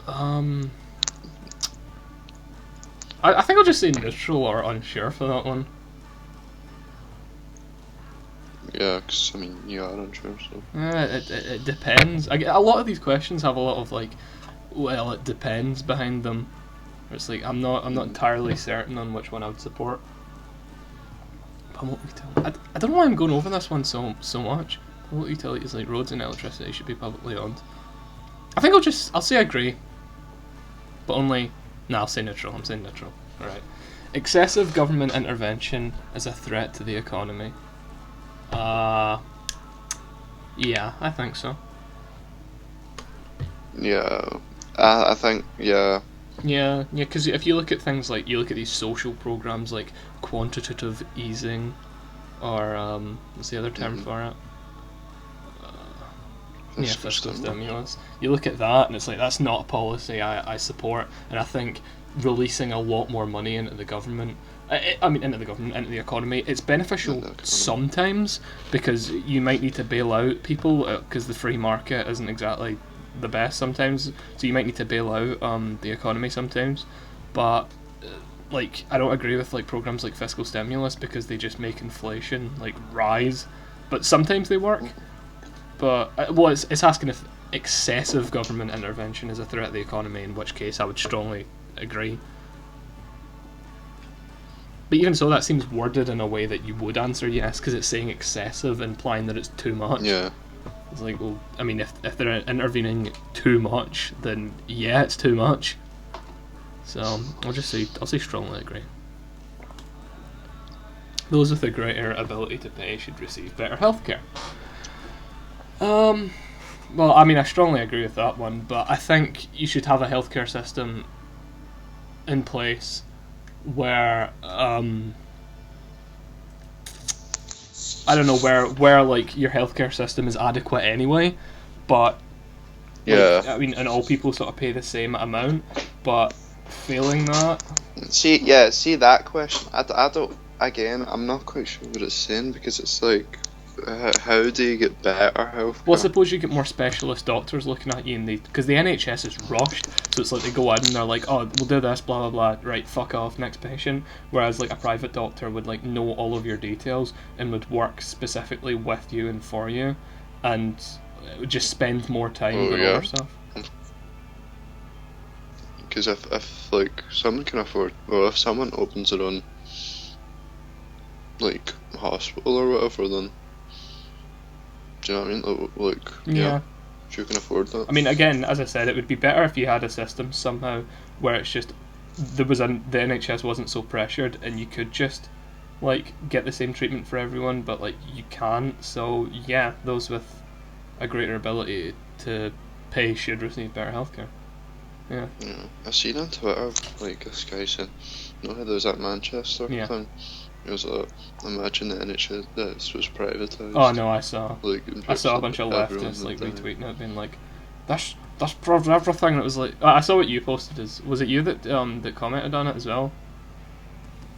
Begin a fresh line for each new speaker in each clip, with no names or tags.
Um, I think I'll just say neutral or unsure for that one.
Yeah, because I mean, you are unsure, so.
It depends. A lot of these questions have a lot of like, well, it depends behind them. It's like I'm not entirely certain on which one I would support. Public utility. I don't know why I'm going over this one so much. Public utilities like roads and electricity should be publicly owned. I think I'll say agree, but only. No, I'll say neutral. I'm saying neutral. All right. Excessive government intervention is a threat to the economy. Yeah, I think so.
Yeah, I think, yeah.
Yeah, because if you look at things like, you look at these social programs like quantitative easing, or what's the other term for it? Fiscal stimulus. You look at that and it's like, that's not a policy I support, and I think releasing a lot more money into the government, into the economy, it's beneficial sometimes, because you might need to bail out people, because the free market isn't exactly the best sometimes, so you might need to bail out the economy sometimes, but like, I don't agree with like programs like fiscal stimulus, because they just make inflation like rise, but sometimes they work. But it's asking if excessive government intervention is a threat to the economy, in which case I would strongly agree. But even so, that seems worded in a way that you would answer yes, because it's saying excessive, implying that it's too much.
Yeah.
It's like, well, I mean, if they're intervening too much, then yeah, it's too much. So I'll say strongly agree. Those with a greater ability to pay should receive better healthcare. Well, I mean, I strongly agree with that one, but I think you should have a healthcare system in place where, I don't know, where like your healthcare system is adequate anyway, but
yeah,
I mean, and all people sort of pay the same amount, but failing that.
See that question. I don't. Again, I'm not quite sure what it's saying, because it's like, how do you get better health?
Well, I suppose you get more specialist doctors looking at you, and because the NHS is rushed, so it's like they go in and they're like, oh, we'll do this, blah blah blah, right, fuck off, next patient. Whereas like a private doctor would like know all of your details and would work specifically with you and for you, and would just spend more time doing other stuff.
Because if like someone can afford, well, if someone opens their own like hospital or whatever, then do you know what I mean? Like yeah, if you can afford that.
I mean, again, as I said, it would be better if you had a system somehow where it's just the NHS wasn't so pressured, and you could just like get the same treatment for everyone, but like you can't. So yeah, those with a greater ability to pay should receive better healthcare. Yeah.
I seen on Twitter like this guy said, you know how there's that Manchester thing? It was like, imagine the NHS this was privatised.
Oh no, I saw.
Like,
I saw a bunch of leftists like retweeting it, being like, "That's proved everything." And it was like, I saw what you posted. Was it you that commented on it as well,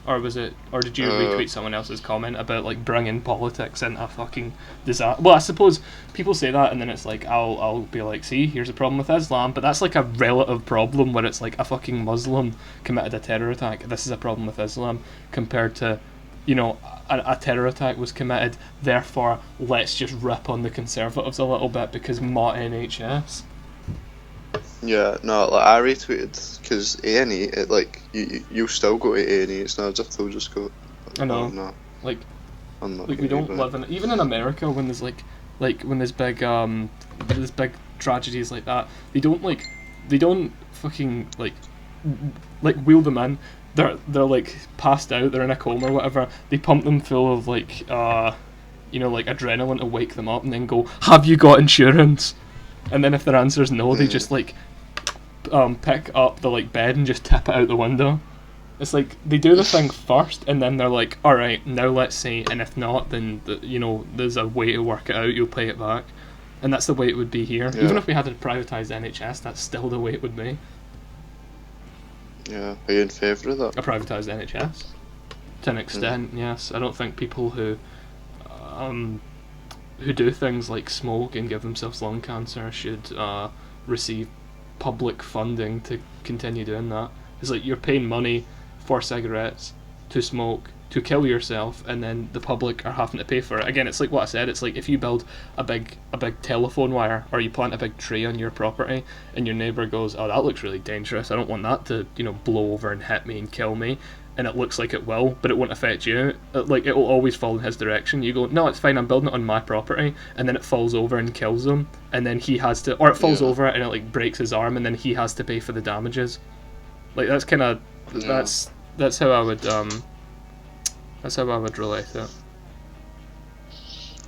or did you retweet someone else's comment about like bringing politics into a fucking disaster? Well, I suppose people say that, and then it's like I'll be like, see, here's a problem with Islam, but that's like a relative problem where it's like a fucking Muslim committed a terror attack. This is a problem with Islam compared to, you know, a terror attack was committed, therefore let's just rip on the Conservatives a little bit because not NHS.
Yeah, no, like I retweeted because A&E, like you still go to A&E. It's not as if they'll just go.
I know. No. Like we don't live in, even in America, when there's like when there's big tragedies like that, they don't fucking like wheel them in. They're like passed out, they're in a coma or whatever. They pump them full of like like adrenaline to wake them up, and then go, have you got insurance? And then if their answer is no, they just like pick up the like bed and just tip it out the window. It's like they do the thing first, and then they're like, all right, now let's see, and if not, then there's a way to work it out. You'll pay it back, and that's the way it would be here. Yeah. Even if we had a privatised NHS, that's still the way it would be.
Yeah, are you in favour of that?
A privatised NHS, to an extent, yes. I don't think people who do things like smoke and give themselves lung cancer should receive public funding to continue doing that. It's like you're paying money for cigarettes to smoke, to kill yourself, and then the public are having to pay for it. Again, it's like what I said, it's like if you build a big telephone wire, or you plant a big tree on your property, and your neighbour goes, oh, that looks really dangerous, I don't want that to, blow over and hit me and kill me, and it looks like it will, but it won't affect you, like, it will always fall in his direction. You go, no, it's fine, I'm building it on my property, and then it falls over and kills him, and then he has to, or it falls over and it, like, breaks his arm, and then he has to pay for the damages. Like, that's kind of, that's how I would, that's how I would relate it.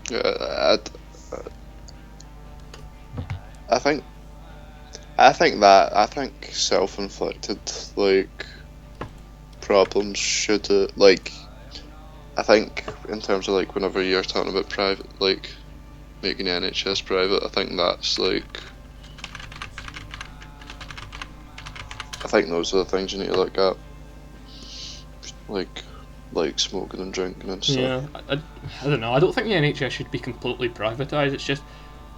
Yeah, I think self-inflicted, like, problems should, like, I think in terms of, like, whenever you're talking about private, like, making the NHS private, I think that's, like, I think those are the things you need to look at, like smoking and drinking and stuff.
Yeah, I don't know. I don't think the NHS should be completely privatised. It's just,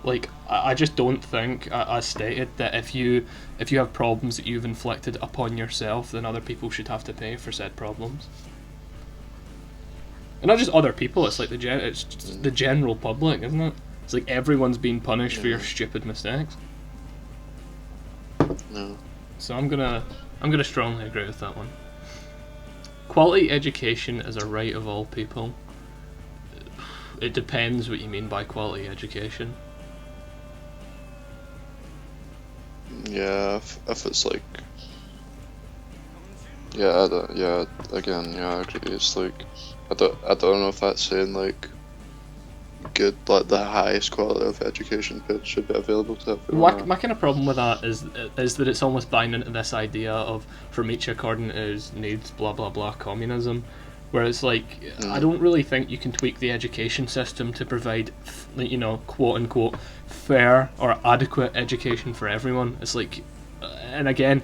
like, I just don't think, as stated, that if you have problems that you've inflicted upon yourself, then other people should have to pay for said problems. And not just other people. It's like it's the general public, isn't it? It's like everyone's being punished for your stupid mistakes.
No.
So I'm gonna strongly agree with that one. Quality education is a right of all people. It depends what you mean by quality education.
Yeah, if it's like, I agree. It's like, I don't know if that's saying like good, like the highest quality of education should be available to everyone.
My kind of problem with that is that it's almost buying into this idea of from each according to his needs, blah blah blah, communism, where it's like I don't really think you can tweak the education system to provide, quote unquote, fair or adequate education for everyone. It's like, and again,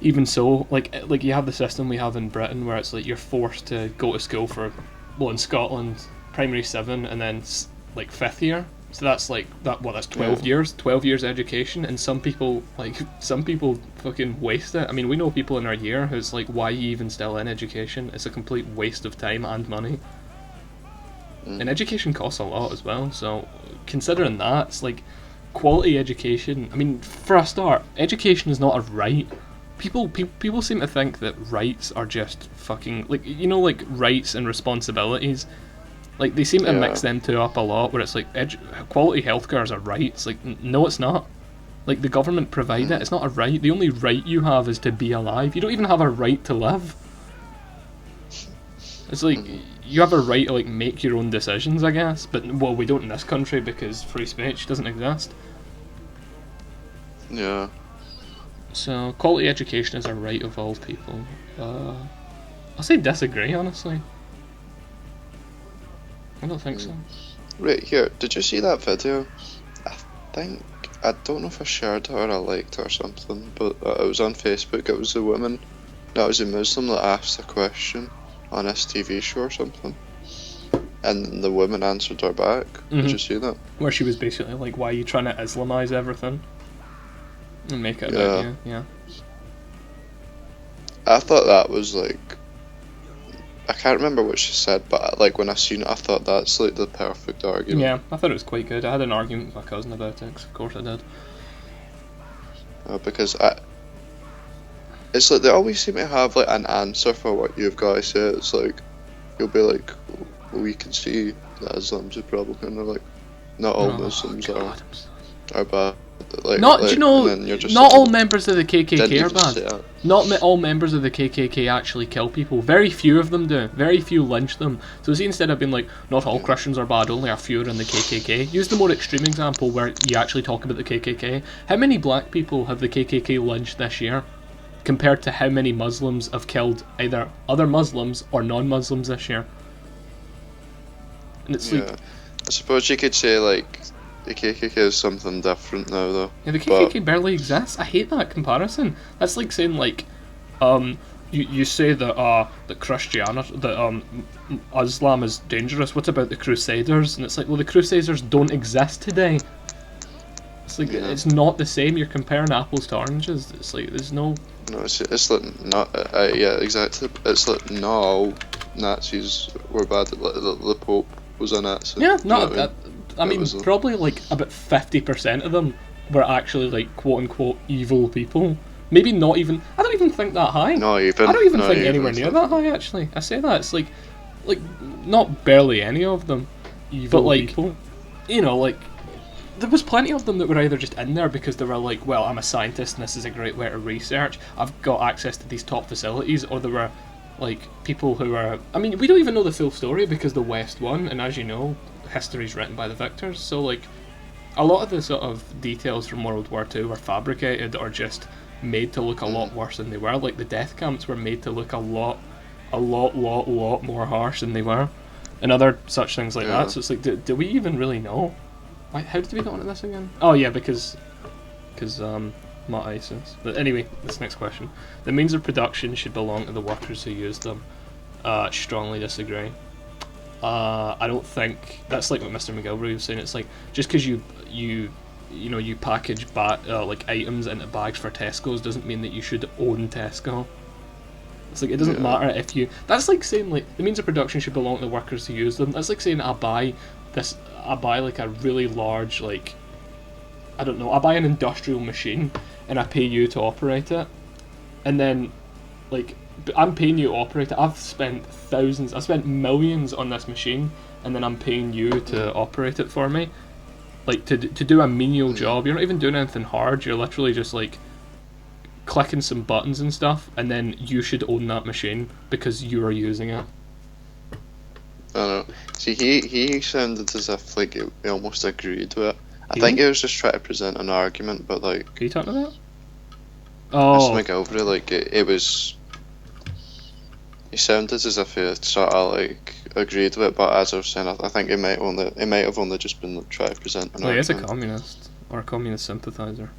even so, like you have the system we have in Britain where it's like you're forced to go to school for, well, in Scotland, primary 7 and then like 5th year, so that's like that's 12 years 12 years education, and some people fucking waste it. I mean, we know people in our year who's like, why are you even still in education? It's a complete waste of time and money. And education costs a lot as well, so considering that, it's like quality education. I mean, for a start, education is not a right. People seem to think that rights are just fucking, like, like rights and responsibilities. Like, they seem to mix them two up a lot, where it's like, quality healthcare is a right. It's like, no, it's not. Like, the government provide it. It's not a right. The only right you have is to be alive. You don't even have a right to live. It's like, you have a right to, like, make your own decisions, I guess. But, well, we don't in this country because free speech doesn't exist.
Yeah.
So, quality education is a right of all people. I'll say disagree, honestly. I don't think so.
Right, here, did you see that video? I don't know if I shared it or I liked it or something, but it was on Facebook. It was a woman that was a Muslim that asked a question on this TV show or something, and the woman answered her back. Did you see that? Where
she was basically like, why are you trying to Islamize everything? And make it about you, yeah.
I thought that was like, I can't remember what she said, but like when I seen it, I thought that's like the perfect argument.
Yeah, I thought it was quite good. I had an argument with my cousin about it, 'cause of course I did.
Because it's like they always seem to have like an answer for what you've got to say. It's like, you'll be like, well, we can see that Islam's a problem, and they're like, not all Muslims are bad. Like,
not all members of the KKK are bad. Not all members of the KKK actually kill people. Very few of them do. Very few lynch them. So see, instead of being like, not all Christians are bad, only a few are in the KKK, use the more extreme example where you actually talk about the KKK. How many black people have the KKK lynched this year, compared to how many Muslims have killed either other Muslims or non-Muslims this year? And it's like,
I suppose you could say like, the KKK is something different now, though.
Yeah, the KKK barely exists. I hate that comparison. That's like saying, like, you say that Christianity, that Islam is dangerous. What about the Crusaders? And it's like, well, the Crusaders don't exist today. It's like
Yeah.
it's not the same. You're comparing apples to oranges. It's like there's no.
No, it's like not. Yeah, exactly. It's like no, all Nazis were bad. Like the Pope was a Nazi.
Yeah,
You know
not.
what I mean?
I mean,
It was
probably like about 50% of them were actually like quote unquote evil people. Maybe not even. I don't even think that high.
not even.
I don't even
not
think
even
anywhere near that high. Actually, I say that it's like not barely any of them,
Evil
but like
people.
you know like. There was plenty of them that were either just in there because they were like, well, I'm a scientist and this is a great way to research. I've got access to these top facilities, or there were like people who are. I mean, we don't even know the full story because the West won, and as you know, history's written by the victors. So like, a lot of the sort of details from World War II were fabricated or just made to look a lot worse than they were. Like the death camps were made to look a lot more harsh than they were, and other such things like
Yeah.
that. So it's like, do we even really know? How did we get onto this again? Oh yeah, because my ISIS. But anyway, this next question. The means of production should belong to the workers who use them. Strongly disagree. I don't think that's like what Mr. McGilvery was saying. It's like just because you package like items into bags for Tesco's doesn't mean that you should own Tesco. It's like it doesn't matter if you. That's like saying like the means of production should belong to the workers who use them. That's like saying I buy like a really large like I don't know, I buy an industrial machine and I pay you to operate it, and then like I'm paying you to operate it. I've spent millions on this machine, and then I'm paying you to operate it for me, like to do a menial job. You're not even doing anything hard. You're literally just like clicking some buttons and stuff, and then you should own that machine because you are using it.
I don't know. See, he sounded as if like he almost agreed with it. I
He
think
did?
he was just trying to present an argument, but like
Are you talking about?
Mr.
Oh,
McGilvery, like it was. He sounded as if he sort of like agreed with it, but as I was saying, I think he might have only just been trying to present an
well, he is a
argument.
communist or a communist sympathizer.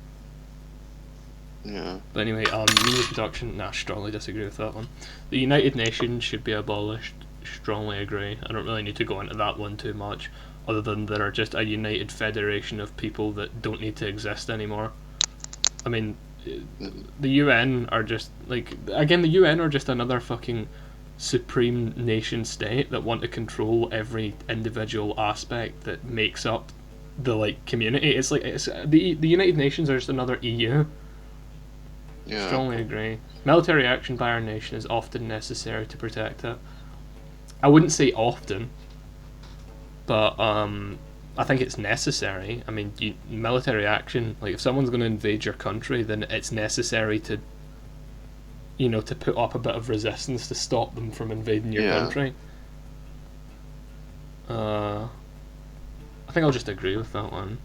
Yeah.
But anyway, means of production. Nah, strongly disagree with that one. The United Nations should be abolished. Strongly agree. I don't really need to go into that one too much, other than they're just a united federation of people that don't need to exist anymore. I mean, the UN are just like again, the UN are just another fucking supreme nation state that want to control every individual aspect that makes up the like community. It's like the United Nations are just another EU.
Yeah.
Strongly agree. Military action by our nation is often necessary to protect it. I wouldn't say often, but I think it's necessary. I mean, military action, like if someone's going to invade your country, then it's necessary to, to put up a bit of resistance to stop them from invading your country. I think I'll just agree with that one.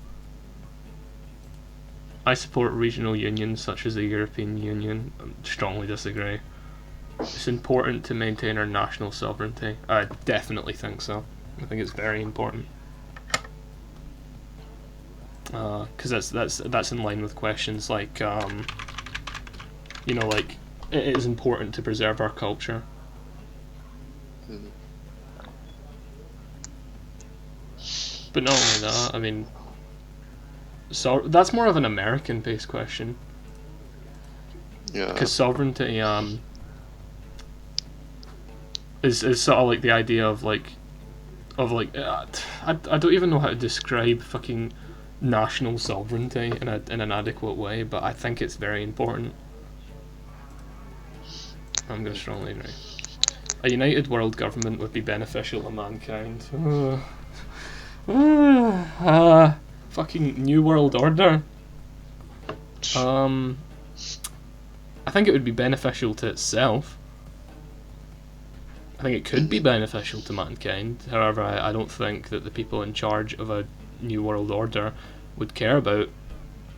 I support regional unions such as the European Union. Strongly disagree. It's important to maintain our national sovereignty. I definitely think so. I think it's very important. Because that's in line with questions like, like it is important to preserve our culture.
Mhm.
But not only that, I mean, so that's more of an American-based question.
Yeah.
Because sovereignty is sort of like the idea of I don't even know how to describe fucking national sovereignty in an adequate way, but I think it's very important. I'm going to strongly agree. A united world government would be beneficial to mankind. Fucking New World Order. I think it would be beneficial to itself. I think it could be beneficial to mankind. However, I don't think that the people in charge of a New World Order would care about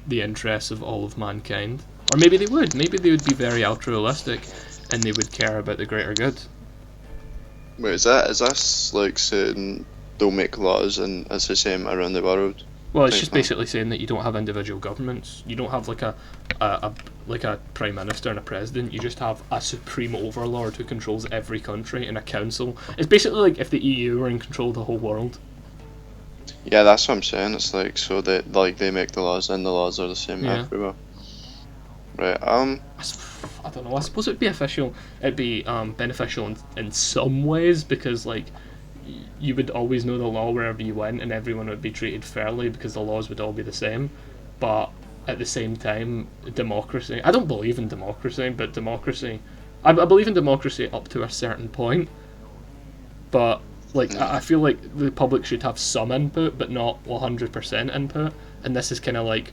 the interests of all of mankind. Or maybe they would. Maybe they would be very altruistic and they would care about the greater good.
Wait, is that like saying they'll make laws and it's the same around the world?
Well, it's
Think
just
not.
basically saying that you don't have individual governments. You don't have like a prime minister and a president. You just have a supreme overlord who controls every country and a council. It's basically like if the EU were in control of the whole world.
Yeah, that's what I'm saying. It's like, so they make the laws and the laws are the same
Yeah.
everywhere. Right.
I don't know. I suppose it'd be official. It'd be beneficial in some ways because like you would always know the law wherever you went, and everyone would be treated fairly because the laws would all be the same. But at the same time, democracy. I don't believe in democracy, but democracy. I believe in democracy up to a certain point, but like I feel like the public should have some input, but not 100% input. And this is kind of like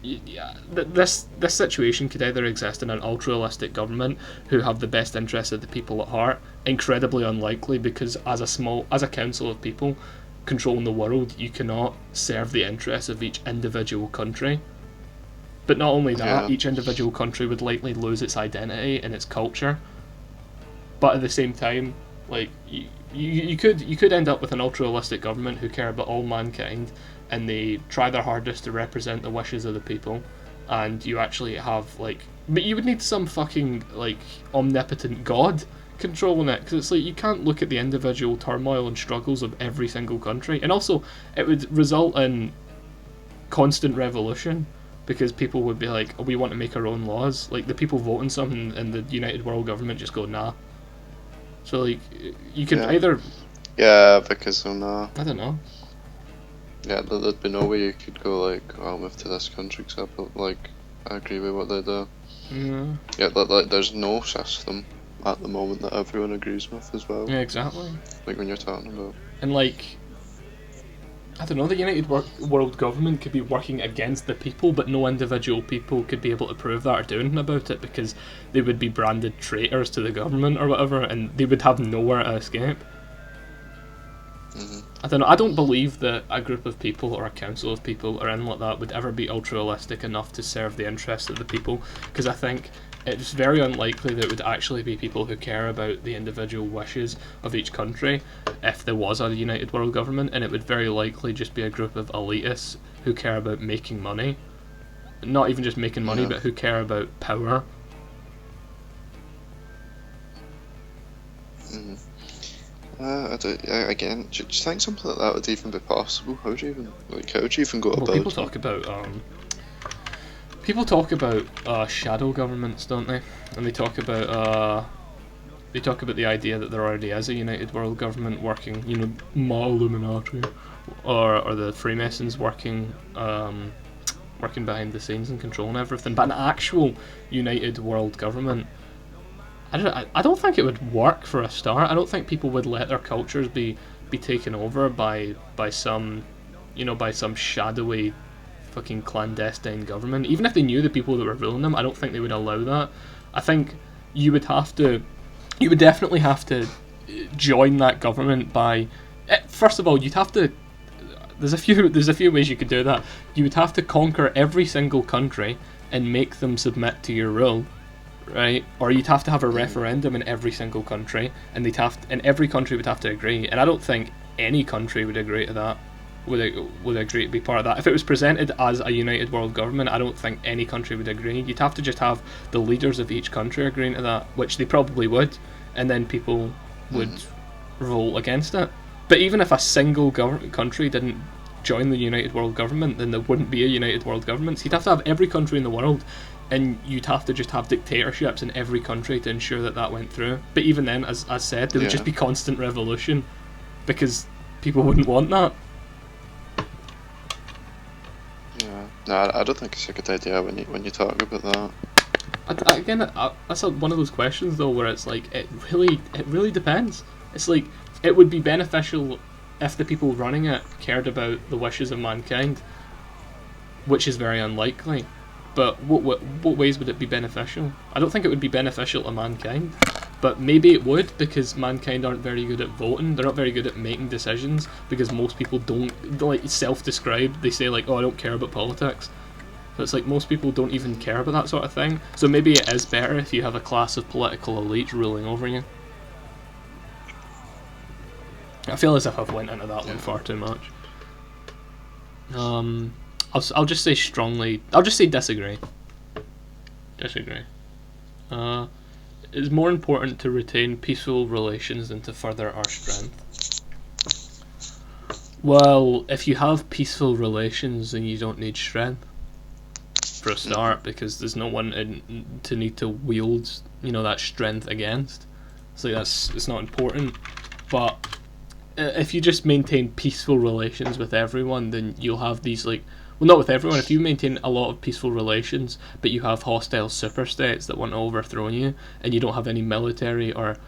yeah, this situation could either exist in an altruistic government who have the best interests of the people at heart. Incredibly unlikely because as a council of people controlling the world, you cannot serve the interests of each individual country. But not only that,
Yeah.
each individual country would likely lose its identity and its culture. But at the same time, like you could end up with an altruistic government who care about all mankind and they try their hardest to represent the wishes of the people, and you actually have like, but you would need some fucking like omnipotent god controlling it because it's like you can't look at the individual turmoil and struggles of every single country, and also it would result in constant revolution because people would be like, oh, we want to make our own laws. Like the people voting something and the United World Government just go nah. So like you could either
Yeah, because
I don't know.
yeah, there'd be no way you could go like, oh, I'll move to this country except like I agree with what they do.
Yeah.
Yeah, like there's no system at the moment that everyone agrees with as well.
Yeah, exactly.
Like when you're talking about.
And like I don't know, the United World Government could be working against the people, but no individual people could be able to prove that or do anything about it because they would be branded traitors to the government or whatever, and they would have nowhere to escape. I don't know. I don't believe that a group of people or a council of people or anything like that would ever be altruistic enough to serve the interests of the people, because I think it's very unlikely that it would actually be people who care about the individual wishes of each country if there was a United World Government, and it would very likely just be a group of elitists who care about making money. Not even just making money, but who care about power.
Again, do you think something like that would even be possible? How do you even go about
People
it?
talk about shadow governments, don't they? And they talk about the idea that there already is a United World Government working, you know, Ma Illuminati, or the Freemasons working behind the scenes and controlling everything. But an actual United World Government, I don't think it would work for a start. I don't think people would let their cultures be taken over by some, you know, by some shadowy fucking clandestine government. Even if they knew the people that were ruling them, I don't think they would allow that. I think you would definitely have to join that government by, first of all, you'd have to, there's a few ways you could do that. You would have to conquer every single country and make them submit to your rule, right? Or you'd have to have a referendum in every single country, and and every country would have to agree. And I don't think any country would agree to that. Would agree to be part of that. If it was presented as a United World Government, I don't think any country would agree. You'd have to just have the leaders of each country agreeing to that, which they probably would, and then people would revolt against it. But even if a single country didn't join the United World Government, then there wouldn't be a United World Government. So you'd have to have every country in the world, and you'd have to just have dictatorships in every country to ensure that went through. But even then, as said, there would just be constant revolution because people wouldn't want that.
Yeah, no, I don't think it's a good idea when you talk about that.
That's one of those questions though, where it's like it really depends. It's like it would be beneficial if the people running it cared about the wishes of mankind, which is very unlikely. But what ways would it be beneficial? I don't think it would be beneficial to mankind, but maybe it would, because mankind aren't very good at voting. They're not very good at making decisions because most people don't, like, self-describe. They say like, oh, I don't care about politics. So it's like most people don't even care about that sort of thing. So maybe it is better if you have a class of political elites ruling over you. I feel as if I've went into that one far too much. I'll just say strongly. I'll just say disagree. Disagree. It's more important to retain peaceful relations than to further our strength. Well, if you have peaceful relations, then you don't need strength for a start, because there's no one to need to wield, that strength against. So it's not important. But if you just maintain peaceful relations with everyone, then you'll have these not with everyone. If you maintain a lot of peaceful relations, but you have hostile superstates that want to overthrow you, and you don't have any military or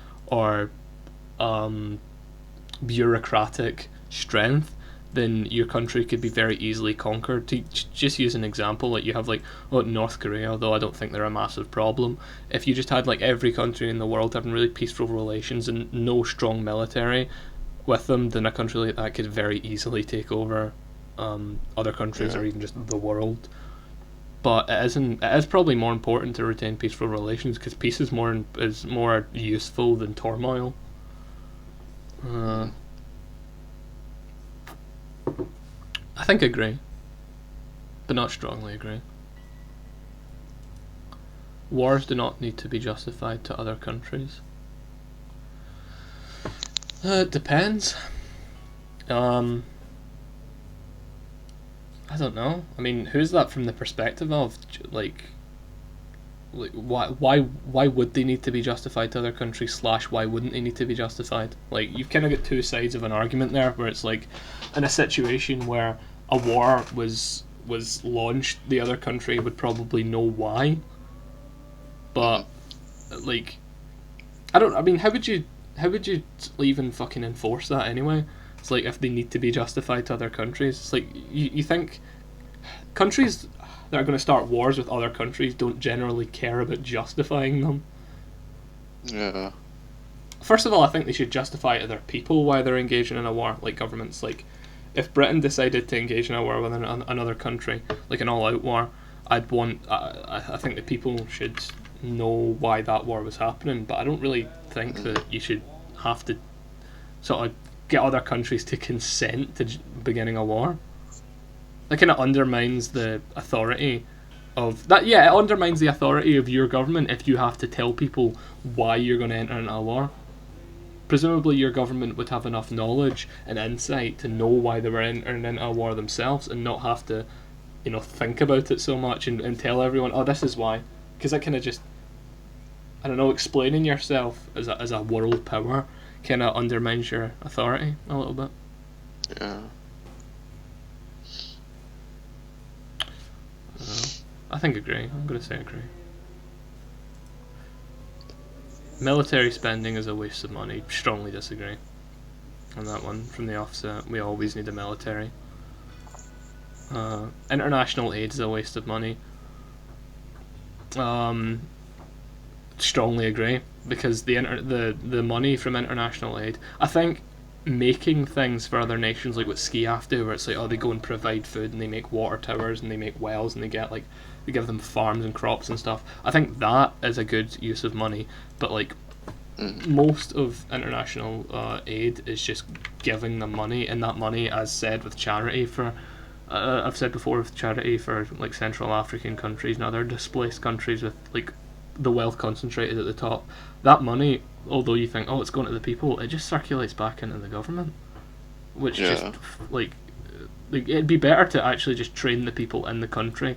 bureaucratic strength, then your country could be very easily conquered. To just use an example, you have North Korea, although I don't think they're a massive problem. If you just had every country in the world having really peaceful relations and no strong military with them, then a country like that could very easily take over other countries, or even just the world. But it is probably more important to retain peaceful relations, because peace is more useful than turmoil. I think I agree, but not strongly agree. Wars do not need to be justified to other countries. It depends. I don't know. I mean, who's that from the perspective of why would they need to be justified to other countries, / why wouldn't they need to be justified? You've kind of got two sides of an argument there, where it's in a situation where a war was launched, the other country would probably know why. But I mean, how would you even fucking enforce that anyway? It's if they need to be justified to other countries. It's you think countries that are going to start wars with other countries don't generally care about justifying them.
Yeah.
First of all, I think they should justify to their people why they're engaging in a war. Governments, if Britain decided to engage in a war with another country, an all-out war, I think the people should know why that war was happening. But I don't really think that you should have to sort of get other countries to consent to beginning a war. That kind of undermines the authority of that. Yeah, it undermines the authority of your government if you have to tell people why you're going to enter into a war. Presumably your government would have enough knowledge and insight to know why they were entering into a war themselves, and not have to think about it so much and tell everyone, oh, this is why. Because that kind of just, I don't know, explaining yourself as a world power kind of undermines your authority a little bit.
Yeah.
I think agree. I'm going to say agree. Military spending is a waste of money. Strongly disagree on that one from the offset. We always need a military. International aid is a waste of money. Strongly agree, because the money from international aid, I think making things for other nations, like what Skiaf do, where it's they go and provide food and they make water towers and they make wells and they give them farms and crops and stuff. I think that is a good use of money, but most of international aid is just giving them money, and that money, as said with charity for I've said before, with charity for Central African countries and other displaced countries with the wealth concentrated at the top, that money, although you think, oh, it's going to the people, it just circulates back into the government, which just it'd be better to actually just train the people in the country,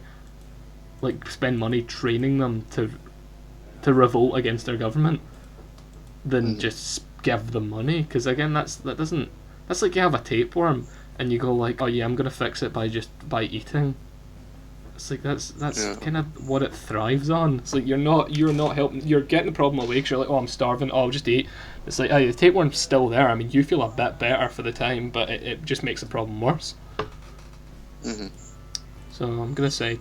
spend money training them to revolt against their government, than just give them money. Because again, that's you have a tapeworm and you go oh yeah, I'm gonna fix it by eating. It's that's kind of what it thrives on. It's you're not helping. You're getting the problem away because you're oh, I'm starving. Oh, I'll just eat. It's oh, the tapeworm's still there. I mean, you feel a bit better for the time, but it just makes the problem worse. So I'm gonna say,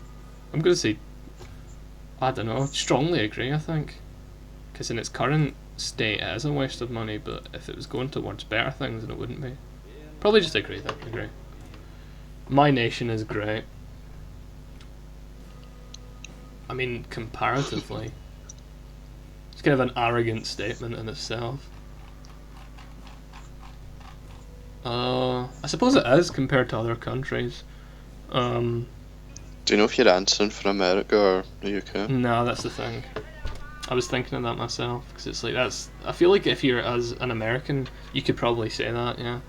I don't know. Strongly agree. I think, because in its current state, it is a waste of money. But if it was going towards better things, then it wouldn't be. Probably just agree. My nation is great. I mean, comparatively, it's kind of an arrogant statement in itself. I suppose it is compared to other countries.
Do you know if you're answering for America or the UK?
No, that's the thing. I was thinking of that myself, because it's that's. I feel like if you're as an American, you could probably say that, yeah.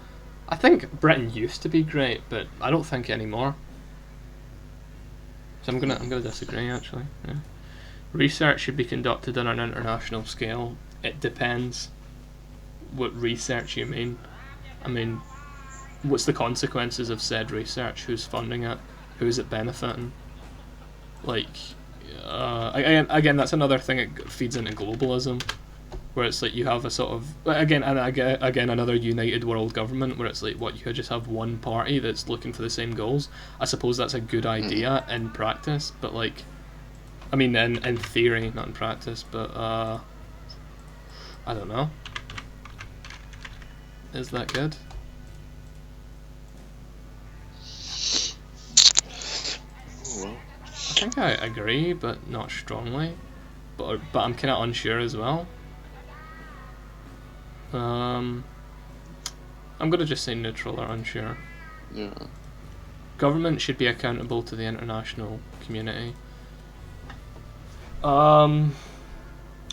I think Britain used to be great, but I don't think anymore. So I'm gonna disagree actually. Yeah. Research should be conducted on an international scale. It depends what research you mean. I mean, what's the consequences of said research? Who's funding it? Who's it benefiting? Like, again, that's another thing that feeds into globalism, where it's like you have a sort of again another united world government where it's like what you could just have one party that's looking for the same goals. I suppose that's a good idea in practice, but like, I mean in theory, not in practice, but I don't know. Is that good?
Well,
I think I agree, but not strongly. But I'm kind of unsure as well. I'm gonna just say neutral or unsure.
yeah.
Government should be accountable to the international community. Again,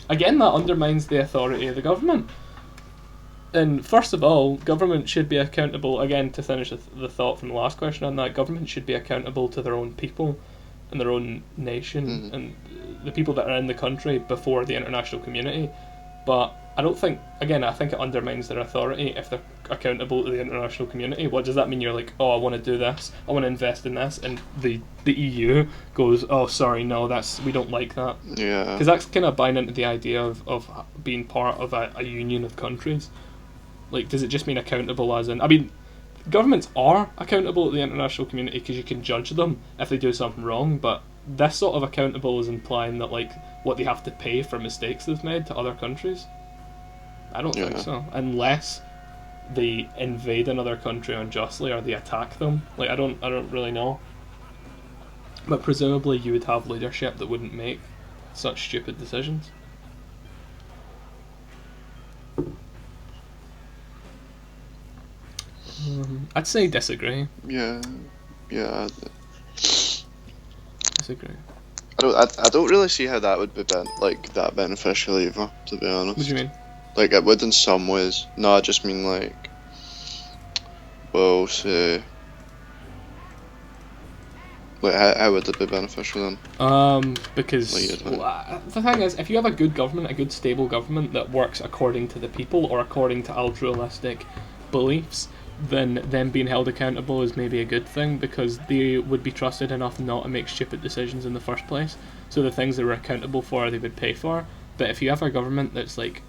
that undermines the authority of the government. And first of all, government should be accountable, again, to finish the thought from the last question on that, government should be accountable to their own people and their own nation and the people that are in the country before the international community. But I don't think, again, I think it undermines their authority if they're accountable to the international community. What does that mean? You're like, oh, I want to do this, I want to invest in this, and the EU goes, oh, sorry, no, we don't like that.
Yeah.
Because that's kind of buying into the idea of being part of a union of countries. Like, does it just mean accountable as in... I mean, governments are accountable to the international community because you can judge them if they do something wrong, but this sort of accountable is implying that, like, what they have to pay for mistakes they've made to other countries. I don't think so. Unless they invade another country unjustly or they attack them. Like, I don't really know. But presumably you would have leadership that wouldn't make such stupid decisions. I'd say disagree.
Yeah.
Disagree.
I don't really see how that would be that beneficial either, to be honest.
What do you mean?
Like, it would in some ways. No, I just mean like, well, say, like how would it be beneficial then?
Because the thing is, if you have a good government, a good stable government that works according to the people or according to altruistic beliefs, then them being held accountable is maybe a good thing because they would be trusted enough not to make stupid decisions in the first place. So the things they were accountable for, they would pay for. But if you have a government that's like,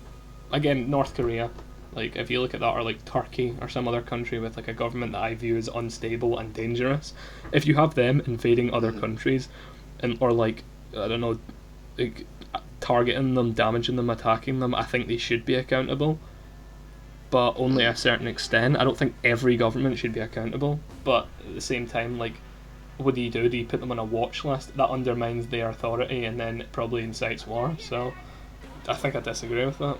again, North Korea, like if you look at that, or like Turkey or some other country with like a government that I view as unstable and dangerous, if you have them invading other countries and or like, I don't know, like targeting them, damaging them, attacking them, I think they should be accountable. But only a certain extent. I don't think every government should be accountable. But at the same time, like, what do you do? Do you put them on a watch list? That undermines their authority and then it probably incites war. So I think I disagree with that.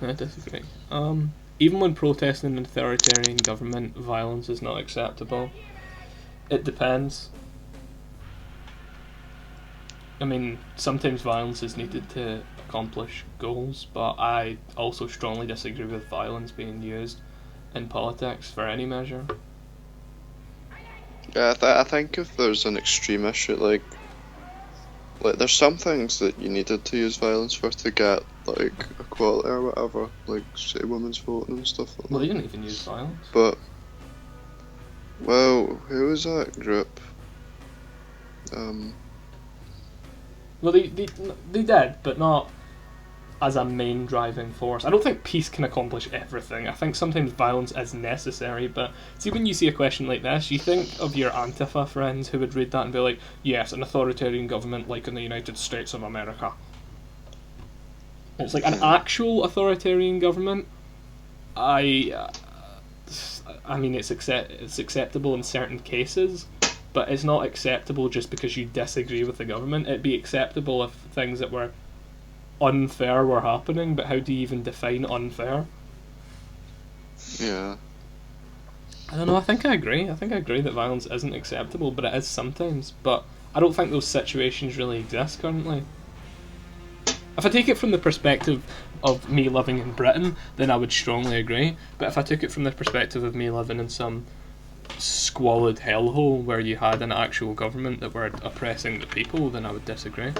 I disagree. Even when protesting an authoritarian government, violence is not acceptable. It depends. I mean, sometimes violence is needed to accomplish goals, but I also strongly disagree with violence being used in politics for any measure.
Yeah, I think if there's an extreme issue, like there's some things that you needed to use violence for to get like equality or whatever, like say women's voting and stuff like that.
Well, they didn't even use violence.
But well, who was that group?
Well, they did, but not as a main driving force. I don't think peace can accomplish everything. I think sometimes violence is necessary, but see, when you see a question like this, you think of your Antifa friends who would read that and be like, yes, an authoritarian government like in the United States of America. It's like an actual authoritarian government. I mean, it's acceptable in certain cases, but it's not acceptable just because you disagree with the government. It'd be acceptable if things that were unfair were happening, but how do you even define unfair?
Yeah.
I don't know, I think I agree. I think I agree that violence isn't acceptable, but it is sometimes. But I don't think those situations really exist currently. If I take it from the perspective of me living in Britain, then I would strongly agree. But if I took it from the perspective of me living in some squalid hellhole where you had an actual government that were oppressing the people, then I would disagree.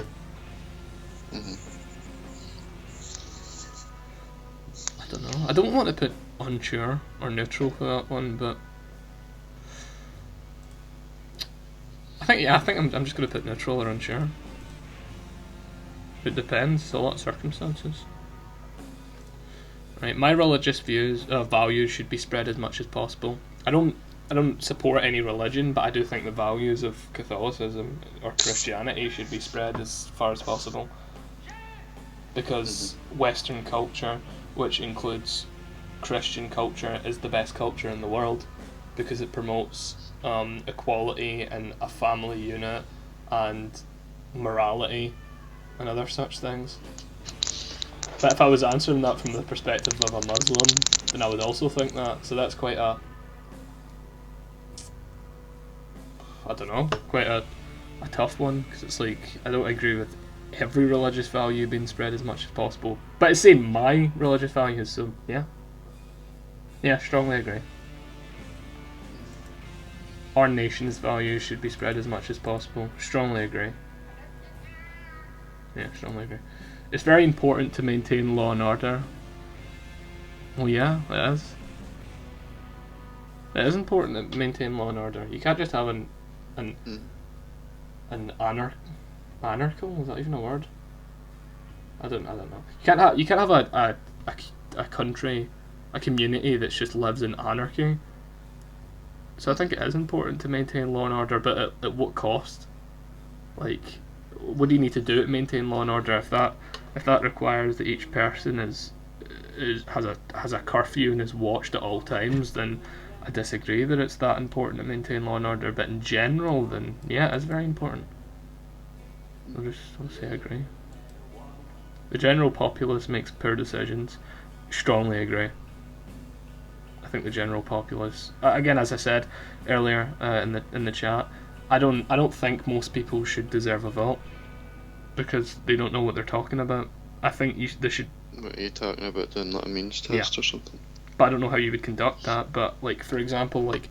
I don't know. I don't want to put unsure or neutral for that one, but I think I'm just going to put neutral or unsure. It depends. It's a lot of circumstances. Right, my religious values should be spread as much as possible. I don't support any religion, but I do think the values of Catholicism or Christianity should be spread as far as possible. Because Western culture, which includes Christian culture, is the best culture in the world because it promotes equality and a family unit and morality and other such things. But if I was answering that from the perspective of a Muslim, then I would also think that. So that's quite a tough one, because it's like, I don't agree with every religious value being spread as much as possible. But it's saying my religious values, so yeah. Yeah, strongly agree. Our nation's values should be spread as much as possible. Strongly agree. Yeah, strongly agree. It's very important to maintain law and order. Well, yeah, it is. It is important to maintain law and order. You can't just have an anarchical. Is that even a word? I don't know. You can't have a country, a community that just lives in anarchy. So I think it is important to maintain law and order, but at what cost? Like, what do you need to do to maintain law and order? If that requires that each person has a curfew and is watched at all times, then I disagree that it's that important to maintain law and order. But in general, then yeah, it's very important. I'll say I agree. The general populace makes poor decisions. Strongly agree. I think the general populace, again, as I said earlier in the chat, I don't think most people should deserve a vote because they don't know what they're talking about. I think they should.
What are you talking about, doing like a means test or something?
But I don't know how you would conduct that. But like, for example, like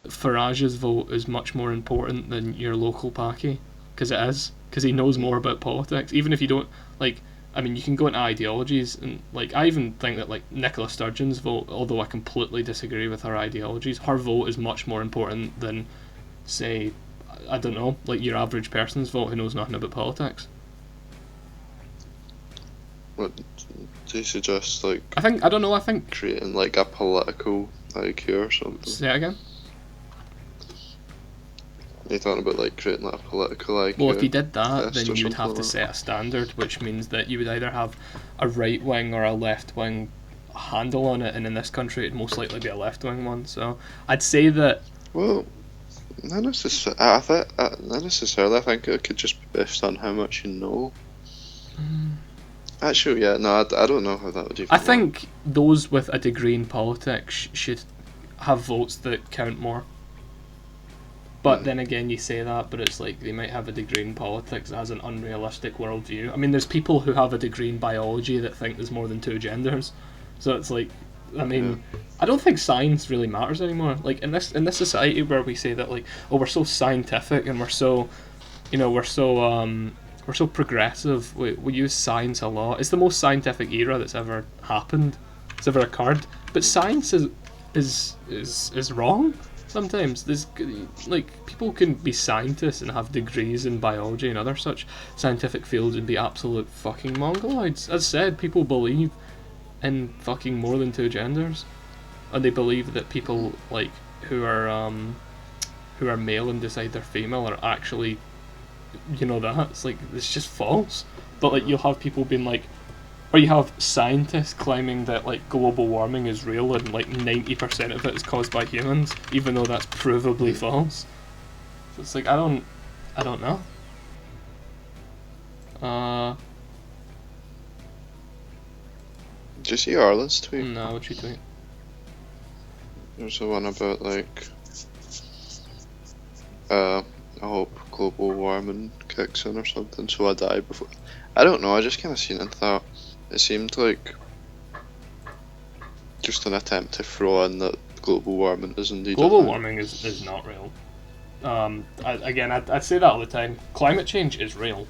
Farage's vote is much more important than your local Paki, because he knows more about politics. Even if you don't like, I mean, you can go into ideologies, and like I even think that like Nicola Sturgeon's vote, although I completely disagree with her ideologies, her vote is much more important than, say, I don't know, like your average person's vote who knows nothing about politics.
What do you suggest? Like,
I think
creating like a political IQ or something.
Say it again.
You're talking about like creating like a political IQ.
Well, if you did that, then
or
you would have to
something
set a standard, which means that you would either have a right wing or a left wing handle on it, and in this country it'd most likely be a left wing one. So I'd say that.
Well, not necessarily. Not necessarily. I think it could just be based on how much you know. Actually, yeah, no, I don't know how that would even
I think those with a degree in politics should have votes that count more. But then again, you say that, but it's like they might have a degree in politics as an unrealistic worldview. I mean, there's people who have a degree in biology that think there's more than two genders. So it's like, I mean, I don't think science really matters anymore. Like in this society where we say that like, oh, we're so scientific and we're so progressive. We use science a lot. It's the most scientific era that's ever happened. It's ever occurred. But science is wrong. Sometimes there's like people can be scientists and have degrees in biology and other such scientific fields and be absolute fucking mongoloids. As said, people believe in fucking more than two genders, and they believe that people like who are male and decide they're female are actually, that it's like it's just false. But like you'll have people being like, or you have scientists claiming that like global warming is real and like 90% of it is caused by humans, even though that's provably false. So it's like I don't know.
Did you see Arlen's tweet?
No, what'd you tweet?
There's the one about like I hope global warming kicks in or something, so I die before. I don't know. I just kind of seen it and thought it seemed like just an attempt to throw in that global warming is indeed.
Global warming is not real. I'd say that all the time. Climate change is real.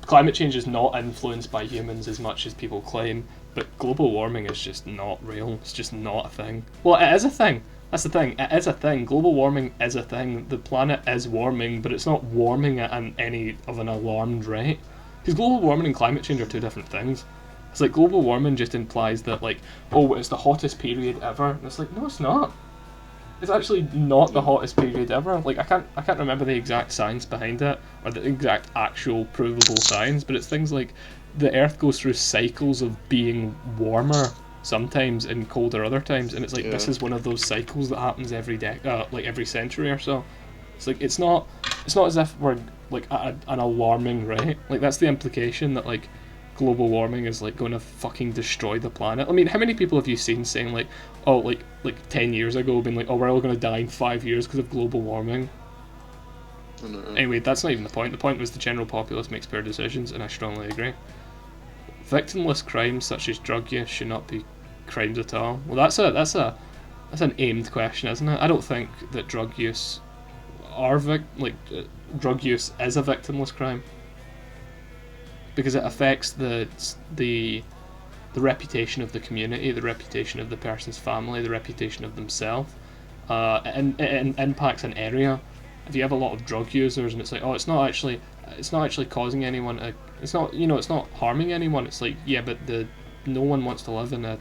Climate change is not influenced by humans as much as people claim, but global warming is just not real. It's just not a thing. Well, it is a thing. That's the thing. It is a thing. Global warming is a thing. The planet is warming, but it's not warming at any of an alarmed rate. Because global warming and climate change are two different things. It's like global warming just implies that, like, oh, it's the hottest period ever. And it's like, no, it's not. It's actually not the hottest period ever. Like, I can't remember the exact science behind it, or the exact actual provable science, but it's things like the Earth goes through cycles of being warmer sometimes and colder other times, and it's like this is one of those cycles that happens every every century or so. It's like it's not as if we're like at an alarming rate. Like that's the implication that like global warming is like going to fucking destroy the planet. I mean, how many people have you seen saying like, oh, like 10 years ago, being like, oh, we're all going to die in 5 years because of global warming? Anyway, that's not even the point. The point was the general populace makes poor decisions, and I strongly agree. Victimless crimes such as drug use should not be crimes at all. Well, that's an aimed question, isn't it? I don't think that drug use drug use is a victimless crime, because it affects the reputation of the community, the reputation of the person's family, the reputation of themselves, and it impacts an area. If you have a lot of drug users and it's like, oh, it's not actually causing anyone it's not harming anyone. It's like, yeah, but no one wants to live in a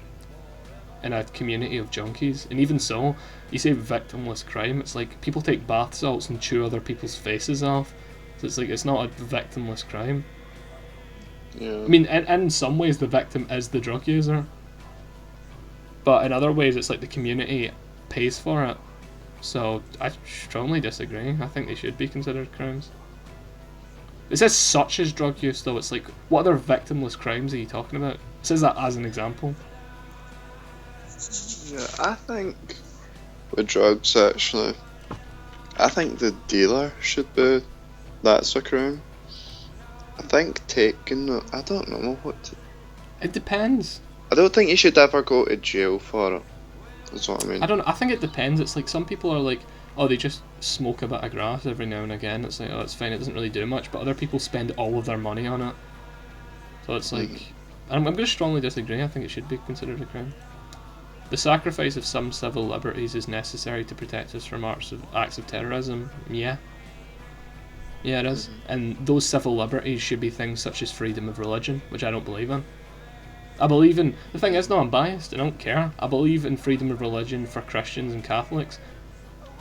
community of junkies. And even so, you say victimless crime, it's like people take bath salts and chew other people's faces off. So it's like it's not a victimless crime.
Yeah.
I mean, in some ways the victim is the drug user, but in other ways it's like the community pays for it. So I strongly disagree. I think they should be considered crimes. It says such as drug use though. It's like, what other victimless crimes are you talking about? It says that as an example.
Yeah, I think with drugs actually, I think the dealer should be, that's a crime. I think taking it, I don't know what.
It depends.
I don't think you should ever go to jail for it. That's what I mean.
I don't know. I think it depends. It's like some people are like, oh, they just smoke a bit of grass every now and again. It's like, oh, it's fine. It doesn't really do much. But other people spend all of their money on it. So it's like, I'm going to strongly disagree. I think it should be considered a crime. The sacrifice of some civil liberties is necessary to protect us from acts of terrorism. Yeah. Yeah, it is. And those civil liberties should be things such as freedom of religion, which I don't believe in. I believe in... The thing is, no, I'm biased, I don't care. I believe in freedom of religion for Christians and Catholics